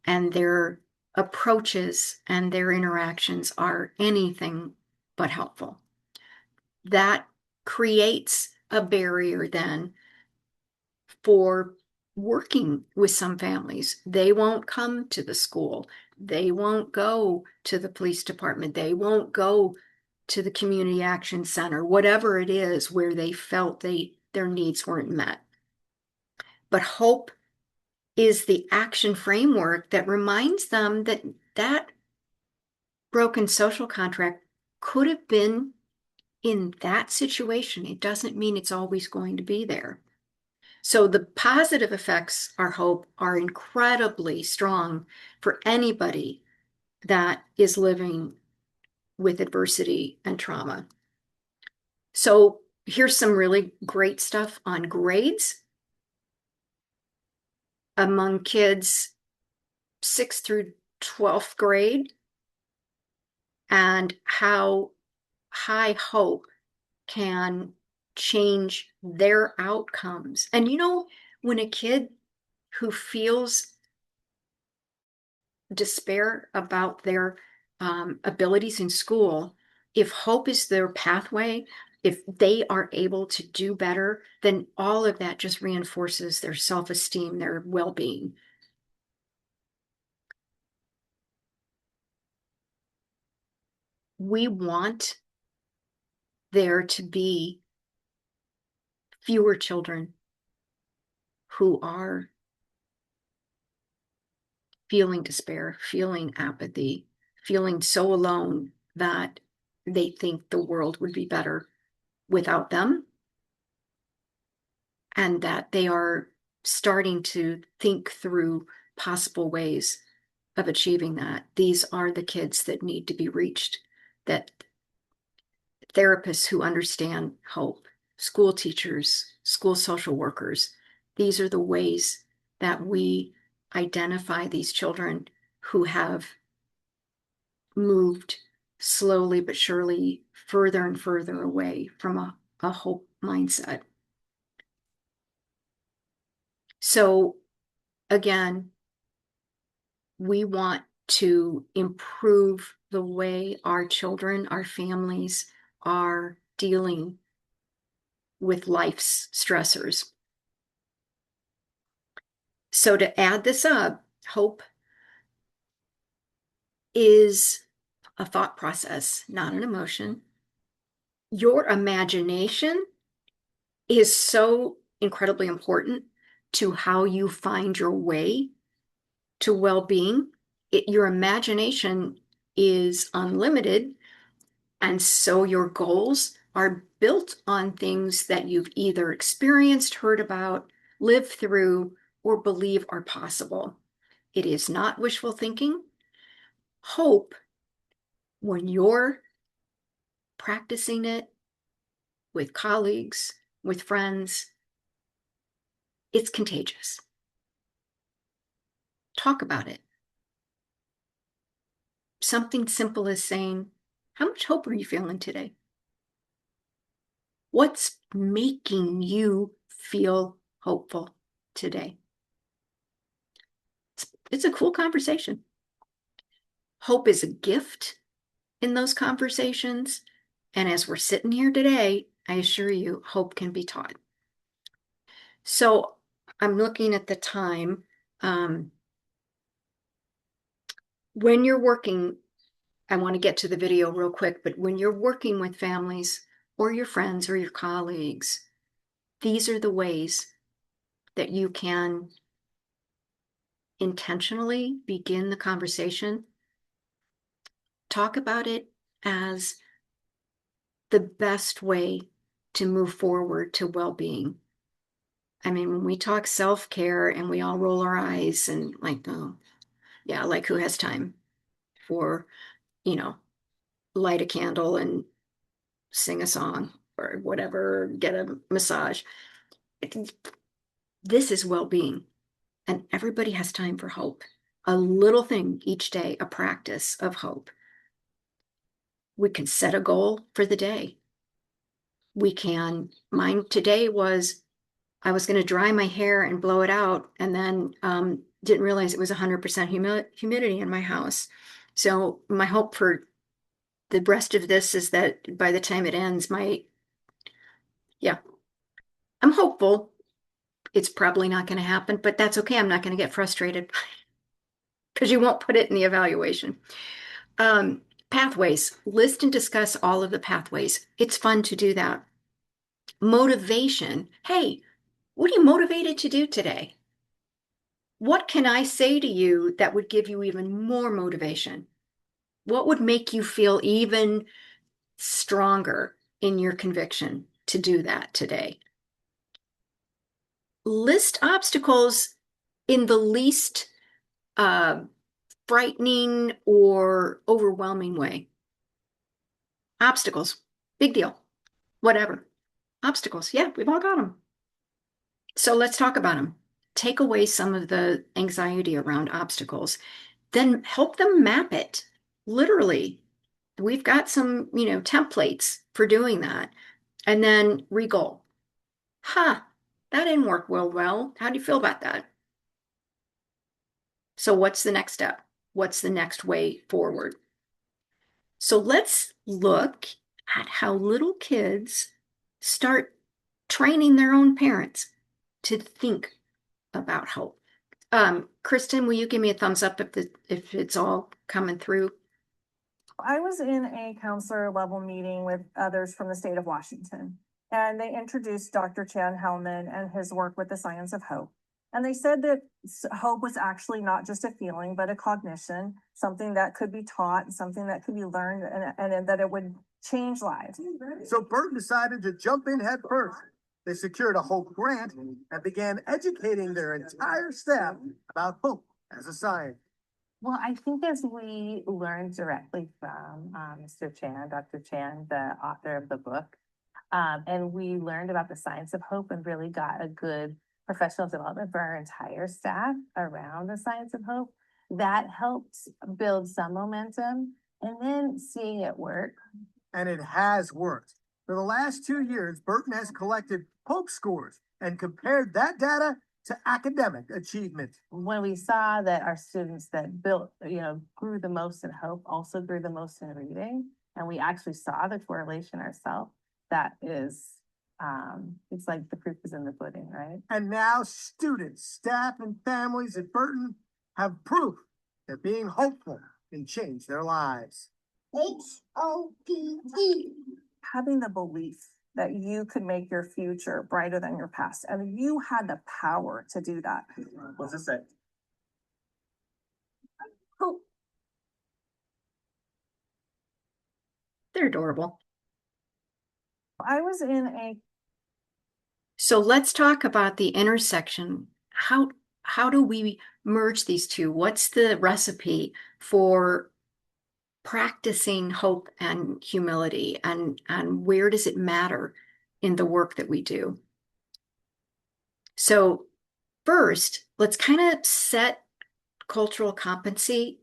and their approaches and their interactions are anything but helpful. That creates a barrier then for working with some families. They won't come to the school. They won't go to the police department. They won't go to the community action center, whatever it is where they felt their needs weren't met. But hope is the action framework that reminds them that that broken social contract could have been in that situation. It doesn't mean it's always going to be there. So the positive effects, our hope, are incredibly strong for anybody that is living with adversity and trauma. So here's some really great stuff on grades among kids 6th through 12th grade and how high hope can change their outcomes. And when a kid who feels despair about their abilities in school, if hope is their pathway, if they are able to do better, then all of that just reinforces their self-esteem, their well-being. We want there to be fewer children who are feeling despair, feeling apathy, feeling so alone that they think the world would be better without them, and that they are starting to think through possible ways of achieving that. These are the kids that need to be reached, that therapists who understand hope school teachers, school social workers. These are the ways that we identify these children who have moved slowly but surely further and further away from a hope mindset. So again, we want to improve the way our children, our families are dealing with life's stressors. So to add this up, hope is a thought process, not an emotion. Your imagination is so incredibly important to how you find your way to well-being. Your imagination is unlimited, and so your goals are built on things that you've either experienced, heard about, lived through, or believe are possible. It is not wishful thinking. Hope, when you're practicing it with colleagues, with friends, it's contagious. Talk about it. Something simple as saying, how much hope are you feeling today? What's making you feel hopeful today? It's a cool conversation. Hope is a gift in those conversations. And as we're sitting here today, I assure you, hope can be taught. So I'm looking at the time. When you're working, I want to get to the video real quick, but when you're working with families or your friends or your colleagues, these are the ways that you can intentionally begin the conversation. Talk about it as the best way to move forward to well-being. I mean, when we talk self-care and we all roll our eyes and like, oh, yeah, like who has time for, you know, light a candle and sing a song or whatever, get a massage. This is well-being, and everybody has time for hope. A little thing each day, a practice of hope. We can set a goal for the day. Mine today was I was going to dry my hair and blow it out, and then didn't realize it was 100% humidity in my house. So my hope for the rest of this is that by the time it ends, yeah, I'm hopeful. It's probably not going to happen, but that's okay. I'm not going to get frustrated because you won't put it in the evaluation. Um, Pathways, list and discuss all of the pathways. It's fun to do that. Motivation. Hey, what are you motivated to do today? What can I say to you that would give you even more motivation? What would make you feel even stronger in your conviction to do that today? List obstacles in the least uh, frightening or overwhelming way. Obstacles, big deal, whatever. Obstacles, yeah, we've all got them. So let's talk about them. Take away some of the anxiety around obstacles, then help them map it. Literally, we've got some, templates for doing that. And then re-goal. Huh, that didn't work well. How do you feel about that? So what's the next step? What's the next way forward? So let's look at how little kids start training their own parents to think about hope. Kristen, will you give me a thumbs up if it's all coming through? I was in a counselor level meeting with others from the state of Washington, and they introduced Dr. Chan Hellman and his work with the science of hope. And they said that hope was actually not just a feeling, but a cognition, something that could be taught, something that could be learned, and that it would change lives. So Bert decided to jump in head first. They secured a Hope grant and began educating their entire staff about hope as a science. Well, I think as we learned directly from Mr. Chan, Dr. Chan, the author of the book, And we learned about the science of hope and really got a good professional development for our entire staff around the science of hope. That helped build some momentum. And then seeing it work. And it has worked. For the last 2 years, Burton has collected Hope scores and compared that data to academic achievement. When we saw that our students that grew the most in hope also grew the most in reading, and we actually saw the correlation ourselves, that is, it's like the proof is in the pudding, right? And now students, staff, and families at Burton have proof that being hopeful can change their lives. HOPE. Having the belief that you could make your future brighter than your past, and you had the power to do that. What's it say? Hope. They're adorable. I was in a So let's talk about the intersection. How do we merge these two? What's the recipe for practicing hope and humility, and where does it matter in the work that we do? So first, let's kind of set cultural competency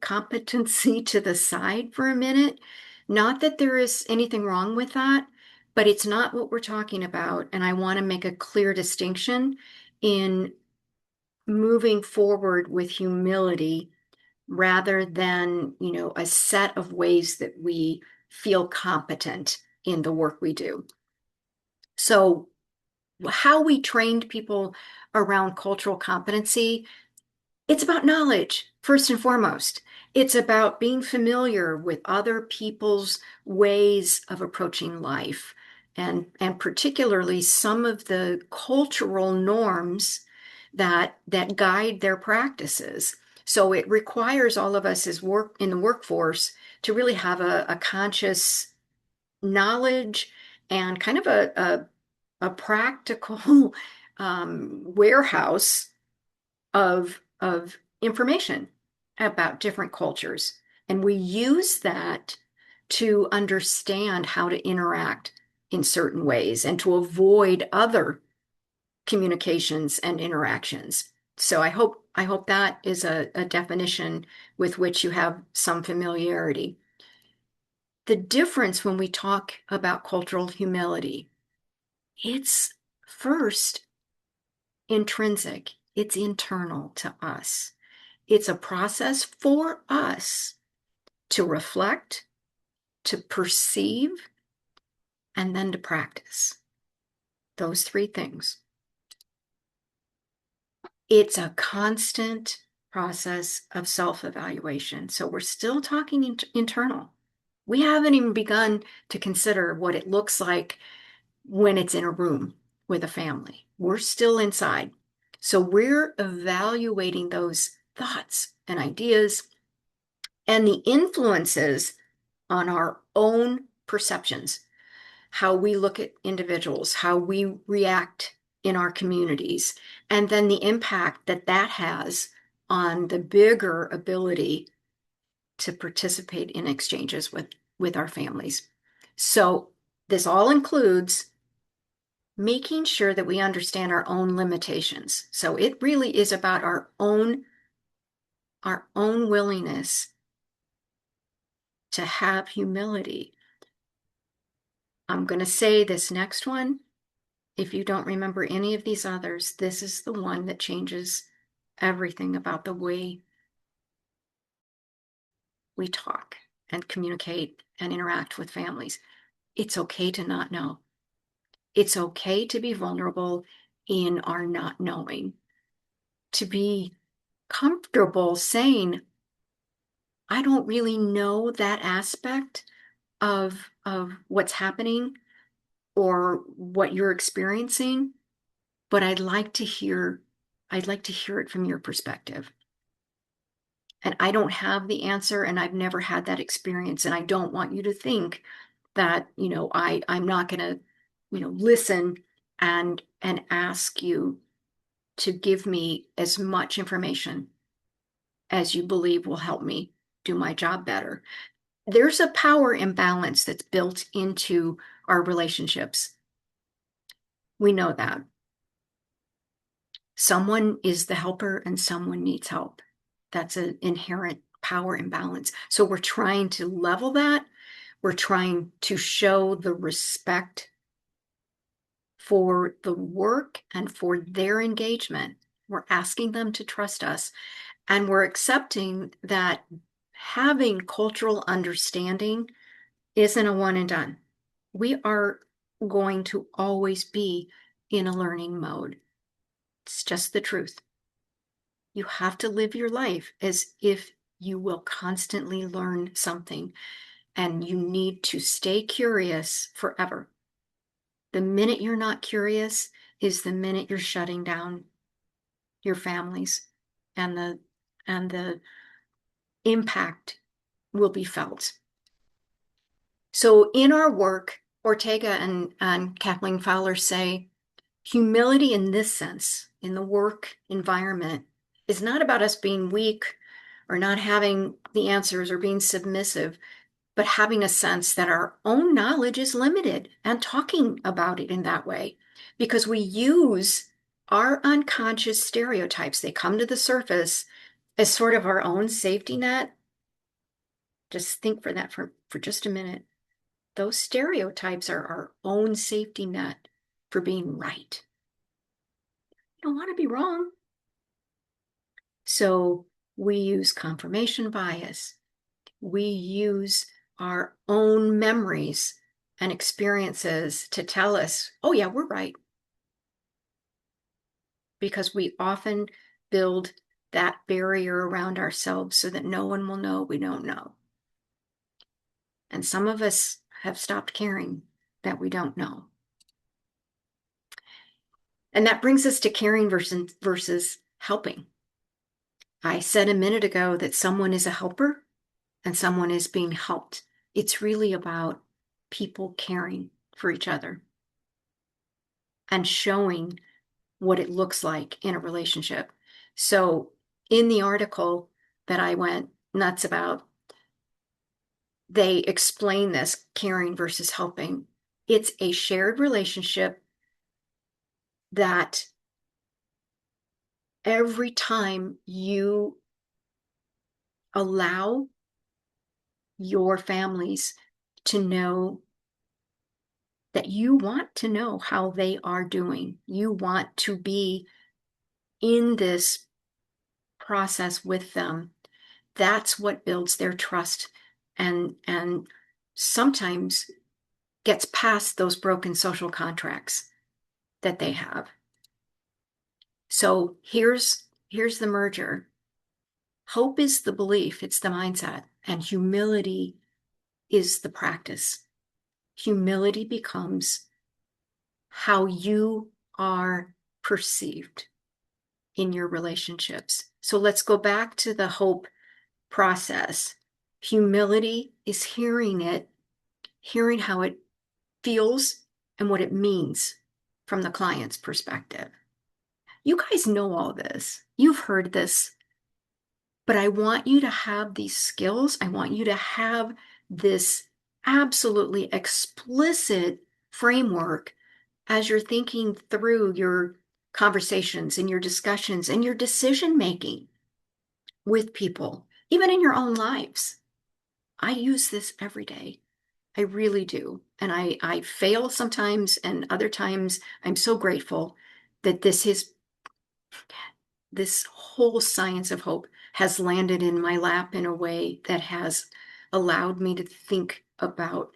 to the side for a minute. Not that there is anything wrong with that, but it's not what we're talking about. And I want to make a clear distinction in moving forward with humility rather than, a set of ways that we feel competent in the work we do. So how we trained people around cultural competency, it's about knowledge, first and foremost. It's about being familiar with other people's ways of approaching life, and particularly some of the cultural norms that guide their practices. So it requires all of us as work in the workforce to really have a conscious knowledge and kind of a practical warehouse of information about different cultures. And we use that to understand how to interact in certain ways and to avoid other communications and interactions. So I hope that is a definition with which you have some familiarity. The difference when we talk about cultural humility, it's first intrinsic, it's internal to us. It's a process for us to reflect, to perceive, and then to practice. Those three things. It's a constant process of self-evaluation. So we're still talking internal. We haven't even begun to consider what it looks like when it's in a room with a family. We're still inside. So we're evaluating those thoughts and ideas and the influences on our own perceptions, how we look at individuals, how we react in our communities, and then the impact that has on the bigger ability to participate in exchanges with our families. So this all includes making sure that we understand our own limitations. So it really is about our own willingness to have humility. I'm going to say this next one. If you don't remember any of these others, this is the one that changes everything about the way we talk and communicate and interact with families. It's okay to not know. It's okay to be vulnerable in our not knowing, to be comfortable saying, I don't really know that aspect of what's happening or what you're experiencing, but I'd like to hear it from your perspective. And I don't have the answer, and I've never had that experience, and I don't want you to think that, I'm not going to, listen and ask you to give me as much information as you believe will help me do my job better. There's a power imbalance that's built into our relationships We know that. Someone is the helper and someone needs help. That's an inherent power imbalance. So we're trying to level that. We're trying to show the respect for the work and for their engagement. We're asking them to trust us, and we're accepting that having cultural understanding isn't a one and done. We are going to always be in a learning mode. It's just the truth. You have to live your life as if you will constantly learn something, and you need to stay curious forever. The minute you're not curious is the minute you're shutting down your families, and the impact will be felt. So in our work, Ortega and Kathleen Fowler say humility in this sense, in the work environment, is not about us being weak or not having the answers or being submissive, but having a sense that our own knowledge is limited and talking about it in that way, because we use our unconscious stereotypes. They come to the surface as sort of our own safety net. Just think for that for just a minute. Those stereotypes are our own safety net for being right. You don't want to be wrong. So we use confirmation bias. We use our own memories and experiences to tell us, oh yeah, we're right. Because we often build that barrier around ourselves so that no one will know we don't know. And some of us have stopped caring that we don't know. And that brings us to caring versus helping. I said a minute ago that someone is a helper and someone is being helped. It's really about people caring for each other and showing what it looks like in a relationship. So in the article that I went nuts about, they explain this caring versus helping. It's a shared relationship that every time you allow your families to know that you want to know how they are doing, you want to be in this process with them, that's what builds their trust and sometimes gets past those broken social contracts that they have. So here's the merger. Hope is the belief, it's the mindset, and humility is the practice. Humility becomes how you are perceived in your relationships. So let's go back to the hope process. Humility is hearing it, hearing how it feels and what it means from the client's perspective. You guys know all this. You've heard this, but I want you to have these skills. I want you to have this absolutely explicit framework as you're thinking through your conversations and your discussions and your decision making with people, even in your own lives. I use this every day. I really do. And I fail sometimes, and other times I'm so grateful that this whole science of hope has landed in my lap in a way that has allowed me to think about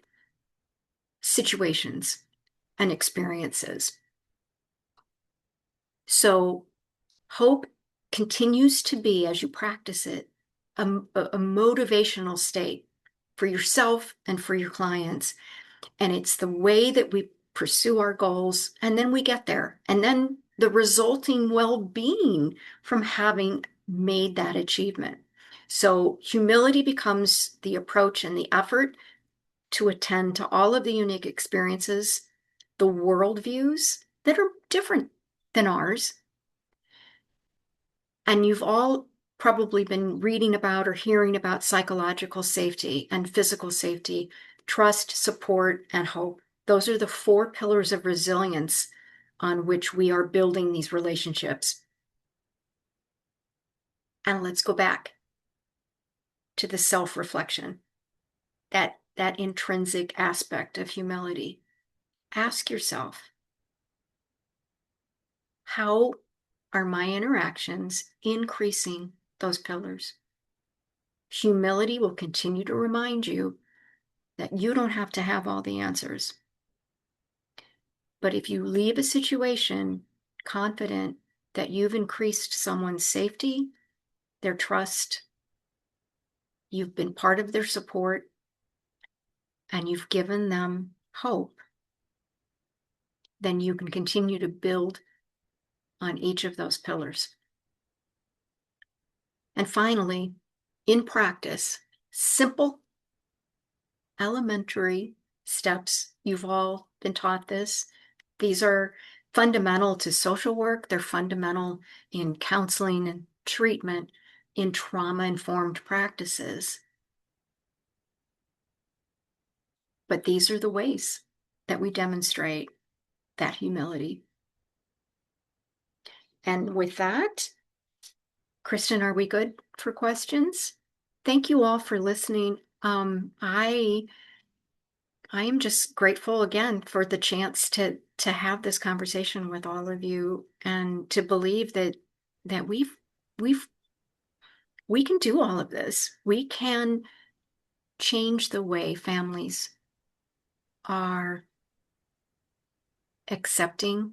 situations and experiences. So hope continues to be, as you practice it, a motivational state for yourself and for your clients. And it's the way that we pursue our goals, and then we get there. And then the resulting well-being from having made that achievement. So humility becomes the approach and the effort to attend to all of the unique experiences, the worldviews that are different than ours. And you've all probably been reading about or hearing about psychological safety and physical safety, trust, support, and hope. Those are the 4 pillars of resilience on which we are building these relationships. And let's go back to the self-reflection, that intrinsic aspect of humility. Ask yourself, how are my interactions increasing those pillars? Humility will continue to remind you that you don't have to have all the answers. But if you leave a situation confident that you've increased someone's safety, their trust, you've been part of their support, and you've given them hope, then you can continue to build on each of those pillars. And finally, in practice, simple, elementary steps. You've all been taught this. These are fundamental to social work. They're fundamental in counseling and treatment, in trauma-informed practices. But these are the ways that we demonstrate that humility. And with that, Kristen, are we good for questions? Thank you all for listening. I am just grateful again for the chance to have this conversation with all of you, and to believe that we can do all of this. We can change the way families are accepting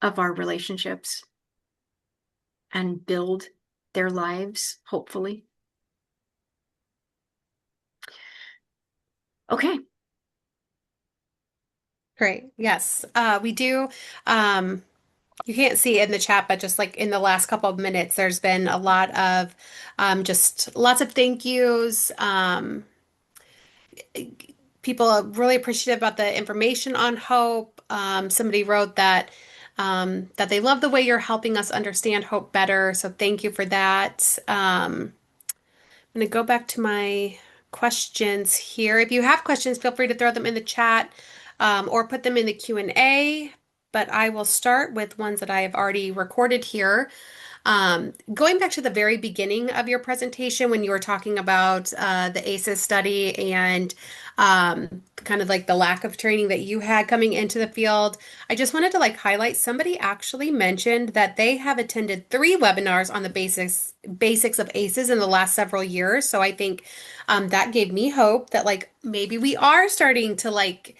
of our relationships and build their lives, hopefully. Okay. Great. Yes, we do. You can't see it in the chat, but just like in the last couple of minutes, there's been a lot of just lots of thank yous. People are really appreciative about the information on hope. Somebody wrote that that they love the way you're helping us understand hope better. So thank you for that. I'm going to go back to my questions here. If you have questions, feel free to throw them in the chat or put them in the Q&A. But I will start with ones that I have already recorded here. Going back to the very beginning of your presentation when you were talking about the ACEs study and kind of like the lack of training that you had coming into the field, I just wanted to like highlight somebody actually mentioned that they have attended 3 webinars on the basics of ACEs in the last several years. So I think that gave me hope that like maybe we are starting to like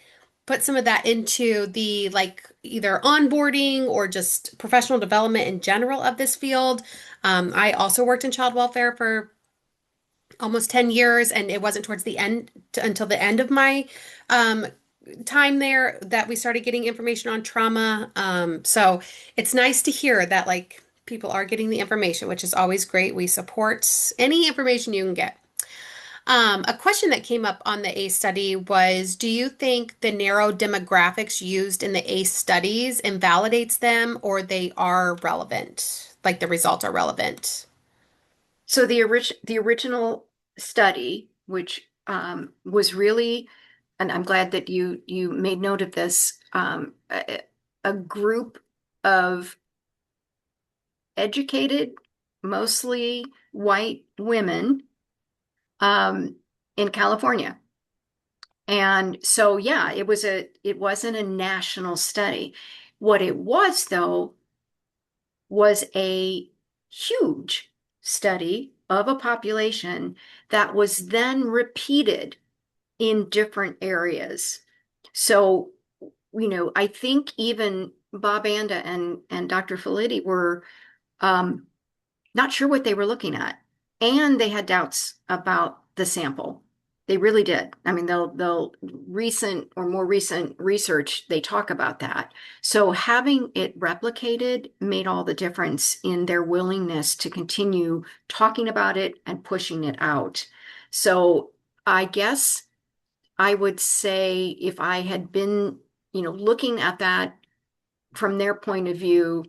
put some of that into the like either onboarding or just professional development in general of this field. I also worked in child welfare for almost 10 years, and it wasn't towards the end until the end of my um, time there that we started getting information on trauma. So it's nice to hear that like people are getting the information, which is always great. We support any information you can get. A question that came up on the ACE study was, do you think the narrow demographics used in the ACE studies invalidates them or they are relevant? Like the results are relevant? So the original study, which was really, and I'm glad that you made note of this, a group of educated, mostly white women in California. And so, yeah, it wasn't a national study. What it was, though, was a huge study of a population that was then repeated in different areas. So, I think even Bob Anda and Dr. Felitti were not sure what they were looking at, and they had doubts about the sample. They really did. I mean, they'll recent or more recent research, they talk about that. So having it replicated made all the difference in their willingness to continue talking about it and pushing it out. So I guess I would say if I had been, looking at that from their point of view,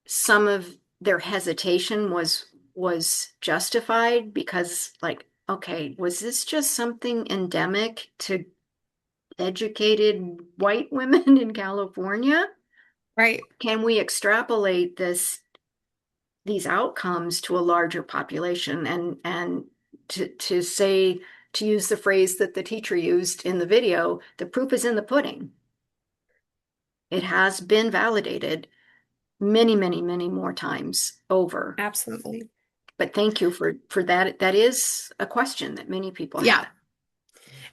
some of their hesitation was justified because like, okay, was this just something endemic to educated white women in California? Right. Can we extrapolate these outcomes to a larger population and to say, to use the phrase that the teacher used in the video, the proof is in the pudding. It has been validated many, many, many more times over. Absolutely. But thank you for that. That is a question that many people Yeah. have.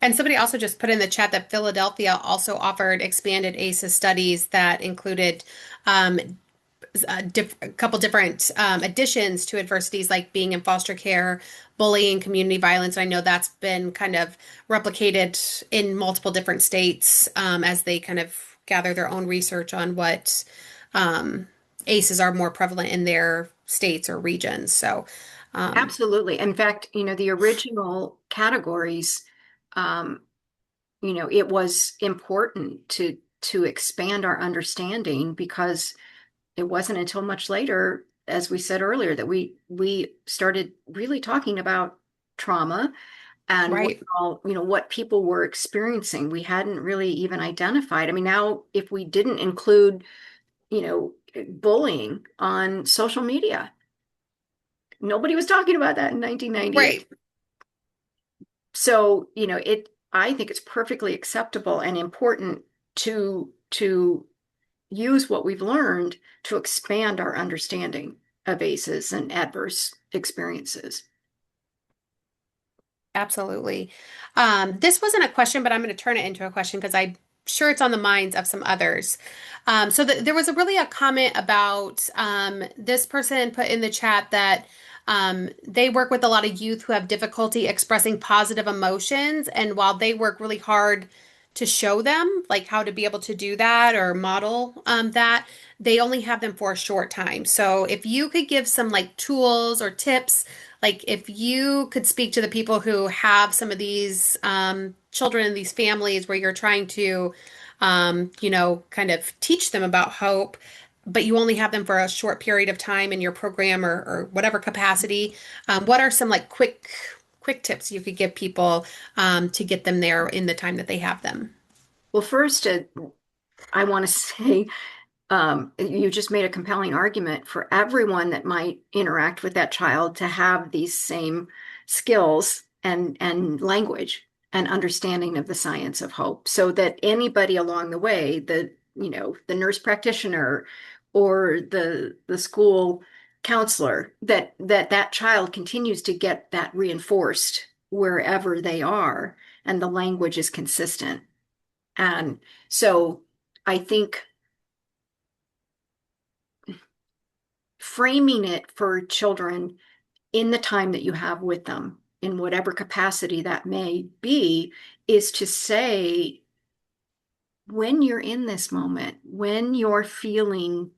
And somebody also just put in the chat that Philadelphia also offered expanded ACEs studies that included um, a couple different additions to adversities like being in foster care, bullying, community violence. I know that's been kind of replicated in multiple different states as they kind of gather their own research on what um, ACEs are more prevalent in their states or regions. So, um, Absolutely. In fact, the original categories, um, it was important to expand our understanding because it wasn't until much later, as we said earlier, that we started really talking about trauma and what right, all, what people were experiencing. We hadn't really even identified. I mean, now if we didn't include, bullying on social media, nobody was talking about that in 1998. right. So, I think it's perfectly acceptable and important to use what we've learned to expand our understanding of ACEs and adverse experiences. Absolutely. This wasn't a question, but I'm going to turn it into a question because I'm sure it's on the minds of some others. There was a comment about this person put in the chat that they work with a lot of youth who have difficulty expressing positive emotions, and while they work really hard to show them like how to be able to do that or model that, they only have them for a short time. So if you could give some like tools or tips, like if you could speak to the people who have some of these children in these families where you're trying to, kind of teach them about hope, but you only have them for a short period of time in your program or whatever capacity, what are some like quick tips you could give people to get them there in the time that they have them? Well, first, I want to say you just made a compelling argument for everyone that might interact with that child to have these same skills and language and understanding of the science of hope, so that anybody along the way, the nurse practitioner or the school counselor, that child continues to get that reinforced wherever they are, and the language is consistent. And so I think framing it for children in the time that you have with them, in whatever capacity that may be, is to say, when you're in this moment, when you're feeling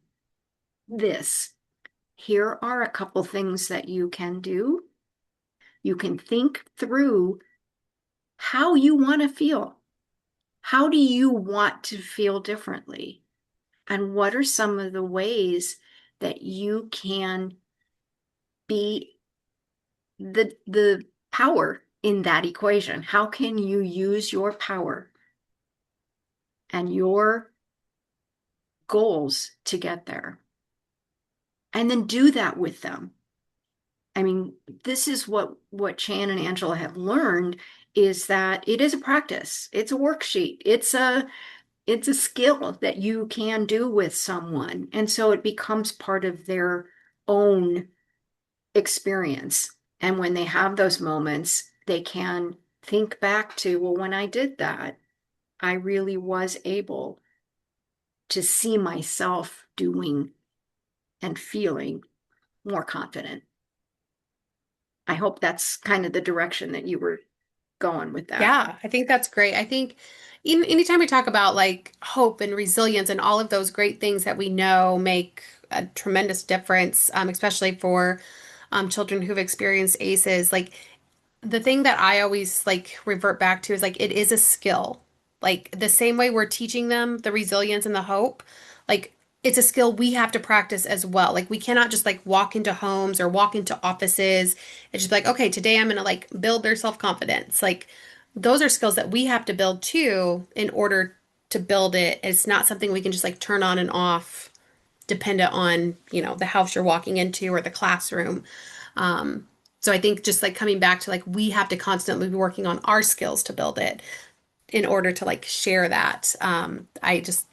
this, here are a couple things that you can do. You can think through how you want to feel. How do you want to feel differently? And what are some of the ways that you can be the power in that equation? How can you use your power and your goals to get there? And then do that with them. I mean, this is what Chan and Angela have learned, is that it is a practice. It's a worksheet. It's a skill that you can do with someone. And so it becomes part of their own experience. And when they have those moments, they can think back to, well, when I did that, I really was able to see myself doing and feeling more confident. I hope that's kind of the direction that you were going with that. Yeah, I think that's great. I think anytime we talk about like hope and resilience and all of those great things that we know make a tremendous difference, especially for children who've experienced ACEs, like the thing that I always like revert back to is like it is a skill. Like the same way we're teaching them the resilience and the hope, like it's a skill we have to practice as well. Like we cannot just like walk into homes or walk into offices and just be like, okay, today I'm gonna like build their self-confidence. Like those are skills that we have to build too in order to build it. It's not something we can just like turn on and off dependent on, the house you're walking into or the classroom. Um, so I think just like coming back to like we have to constantly be working on our skills to build it in order to like share that.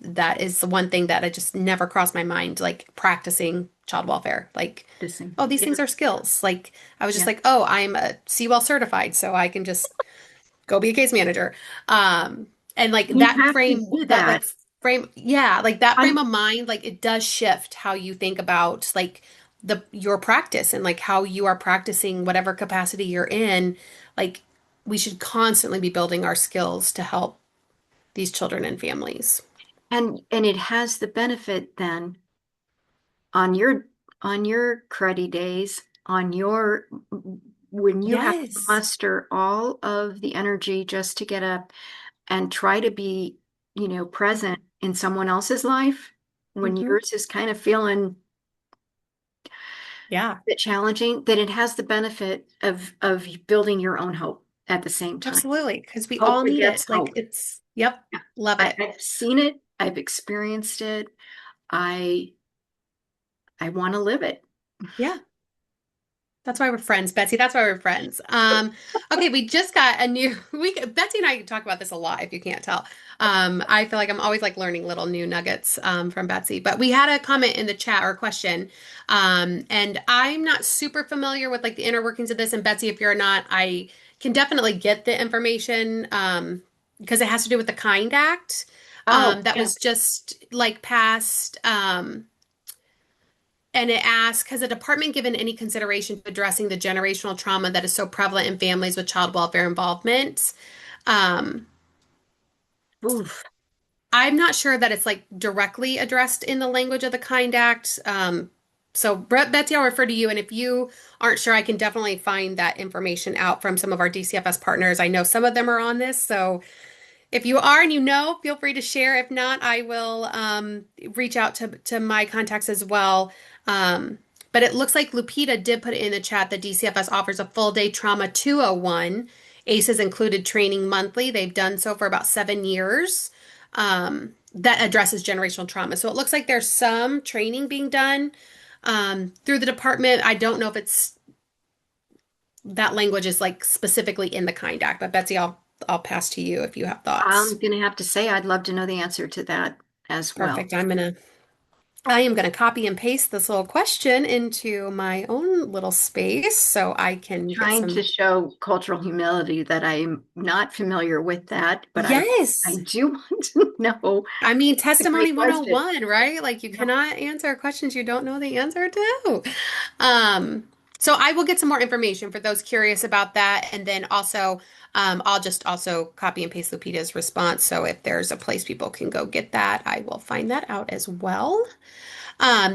That is the one thing that I just never crossed my mind, like practicing child welfare. Like, Practicing. oh, these Yeah. things are skills. Like I was just Yeah. like, oh, I'm a Seawell certified, so I can just go be a case manager. And like You have to do that. yeah, like that frame I'm, of mind, like it does shift how you think about like your practice and like how you are practicing whatever capacity you're in. Like we should constantly be building our skills to help these children and families. and it has the benefit then on your cruddy days, on your when you have to Yes. muster all of the energy just to get up and try to be, present in someone else's life when Hmm. yours is kind of feeling Yeah, a bit challenging, then it has the benefit of building your own hope at the same time. absolutely. Because we Hope all need begets it. Like hope. it's, yep, Yeah. love it. I've seen it, I've experienced it. I I want to live it. Yeah. That's why we're friends, Betsy. That's why we're friends. Okay, we just got a new we Betsy and I talk about this a lot, if you can't tell. I feel like I'm always like learning little new nuggets from Betsy. But we had a comment in the chat or a question. And I'm not super familiar with like the inner workings of this. And Betsy, if you're not, I can definitely get the information because it has to do with the Kind Act. Oh, That yeah. was just like passed. And it asks, has the department given any consideration to addressing the generational trauma that is so prevalent in families with child welfare involvement? Um, Oof. I'm not sure that it's like directly addressed in the language of the Kind Act. So, Betsy, I'll refer to you. And if you aren't sure, I can definitely find that information out from some of our DCFS partners. I know some of them are on this. So, if you are and feel free to share. If not, I will reach out to my contacts as well. But it looks like Lupita did put it in the chat that DCFS offers a full day trauma 201. ACEs included training monthly. They've done so for about 7 years. That addresses generational trauma. So it looks like there's some training being done through the department. I don't know if it's that language is like specifically in the Kind Act, but Betsy, I'll pass to you if you have thoughts. I'm gonna have to say I'd love to know the answer to that as well. Perfect. I am gonna copy and paste this little question into my own little space so I can get Trying to some. show cultural humility that I'm not familiar with that, but I Yes. do want to know. I mean, It's a great testimony question. 101, right? Like you Yeah. cannot answer questions you don't know the answer to. Um, so I will get some more information for those curious about that. And then also, I'll just also copy and paste Lupita's response. So if there's a place people can go get that, I will find that out as well.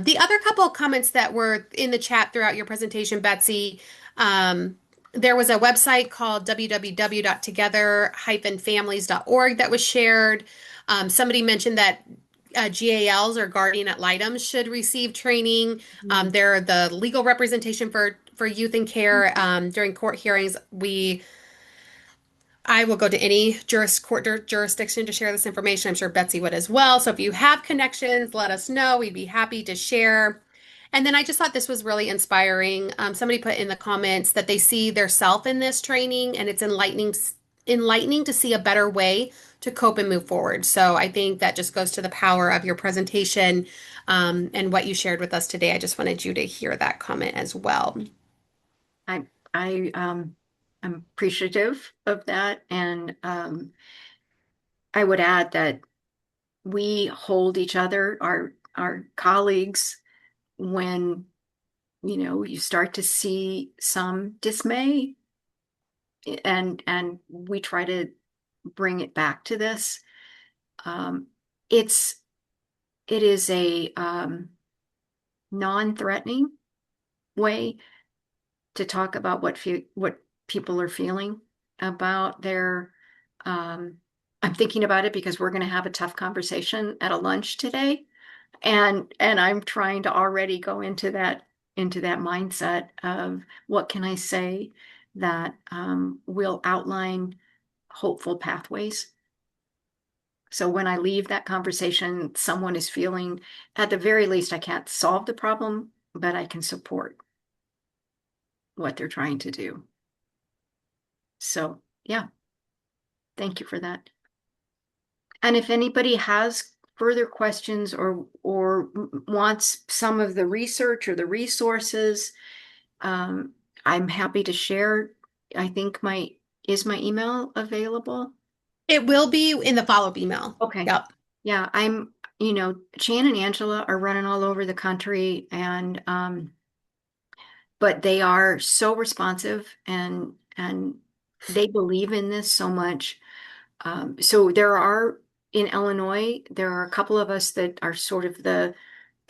The other couple of comments that were in the chat throughout your presentation, Betsy, um, there was a website called www.together-families.org that was shared. Somebody mentioned that GALs or guardian ad litem should receive training. Mm. They're the legal representation for youth in care. During court hearings, I will go to any jurisdiction to share this information. I'm sure Betsy would as well. So if you have connections, let us know. We'd be happy to share. And then I just thought this was really inspiring. Somebody put in the comments that they see their self in this training, and it's enlightening to see a better way to cope and move forward. So I think that just goes to the power of your presentation and what you shared with us today. I just wanted you to hear that comment as well. I am appreciative of that, and I would add that we hold each other, our colleagues, when you start to see some dismay, and we try to bring it back to this. Um, it's it is a non-threatening way to talk about what people are feeling about their. Um, I'm thinking about it because we're going to have a tough conversation at a lunch today, and I'm trying to already go into that mindset of what can I say that will outline hopeful pathways. So when I leave that conversation, someone is feeling, at the very least, I can't solve the problem, but I can support what they're trying to do. So, yeah, thank you for that. And if anybody has further questions or wants some of the research or the resources, I'm happy to share. I think is my email available? It will be in the follow-up email. Okay. Yep. Yeah, Chan and Angela are running all over the country and but they are so responsive and they believe in this so much. So in Illinois, there are a couple of us that are sort of the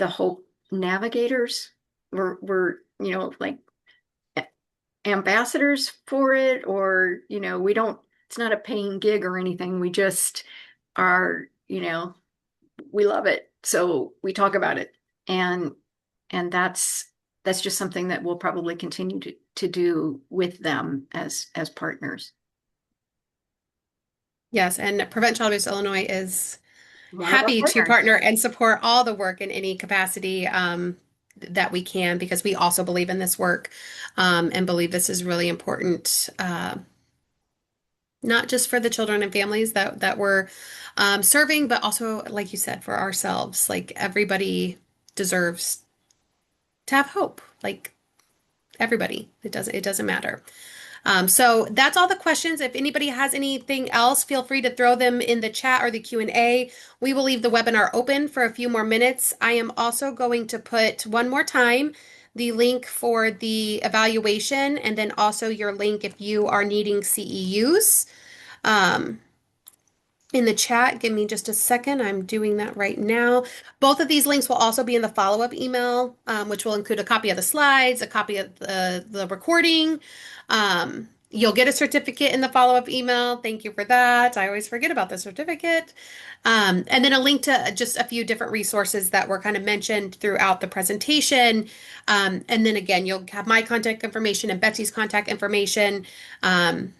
hope navigators. We're like ambassadors for it, or we don't. It's not a paying gig or anything. We just are. We love it, so we talk about it, and that's just something that we'll probably continue to do with them as partners. Yes, and Prevent Child Abuse Illinois is One of our happy to partners. partner and support all the work in any capacity that we can because we also believe in this work and believe this is really important, not just for the children and families that we're serving, but also, like you said, for ourselves. Like everybody deserves to have hope. Like everybody, it doesn't matter. So that's all the questions. If anybody has anything else, feel free to throw them in the chat or the Q&A. We will leave the webinar open for a few more minutes. I am also going to put one more time the link for the evaluation and then also your link if you are needing CEUs. Um, in the chat. Give me just a second. I'm doing that right now. Both of these links will also be in the follow-up email, which will include a copy of the slides, a copy of the recording. You'll get a certificate in the follow-up email. Thank you for that. I always forget about the certificate. And then a link to just a few different resources that were kind of mentioned throughout the presentation. And then again, you'll have my contact information and Betsy's contact information. Um,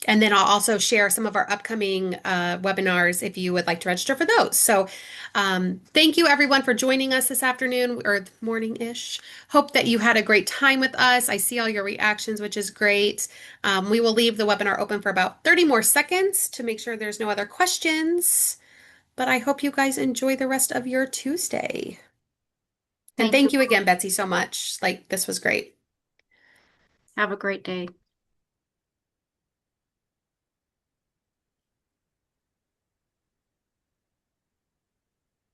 and then I'll also share some of our upcoming webinars if you would like to register for those. So, thank you everyone for joining us this afternoon or morning-ish. Hope that you had a great time with us. I see all your reactions, which is great. We will leave the webinar open for about 30 more seconds to make sure there's no other questions. But I hope you guys enjoy the rest of your Tuesday. And Thank you. thank you again, Betsy, so much. Like, this was great. Have a great day.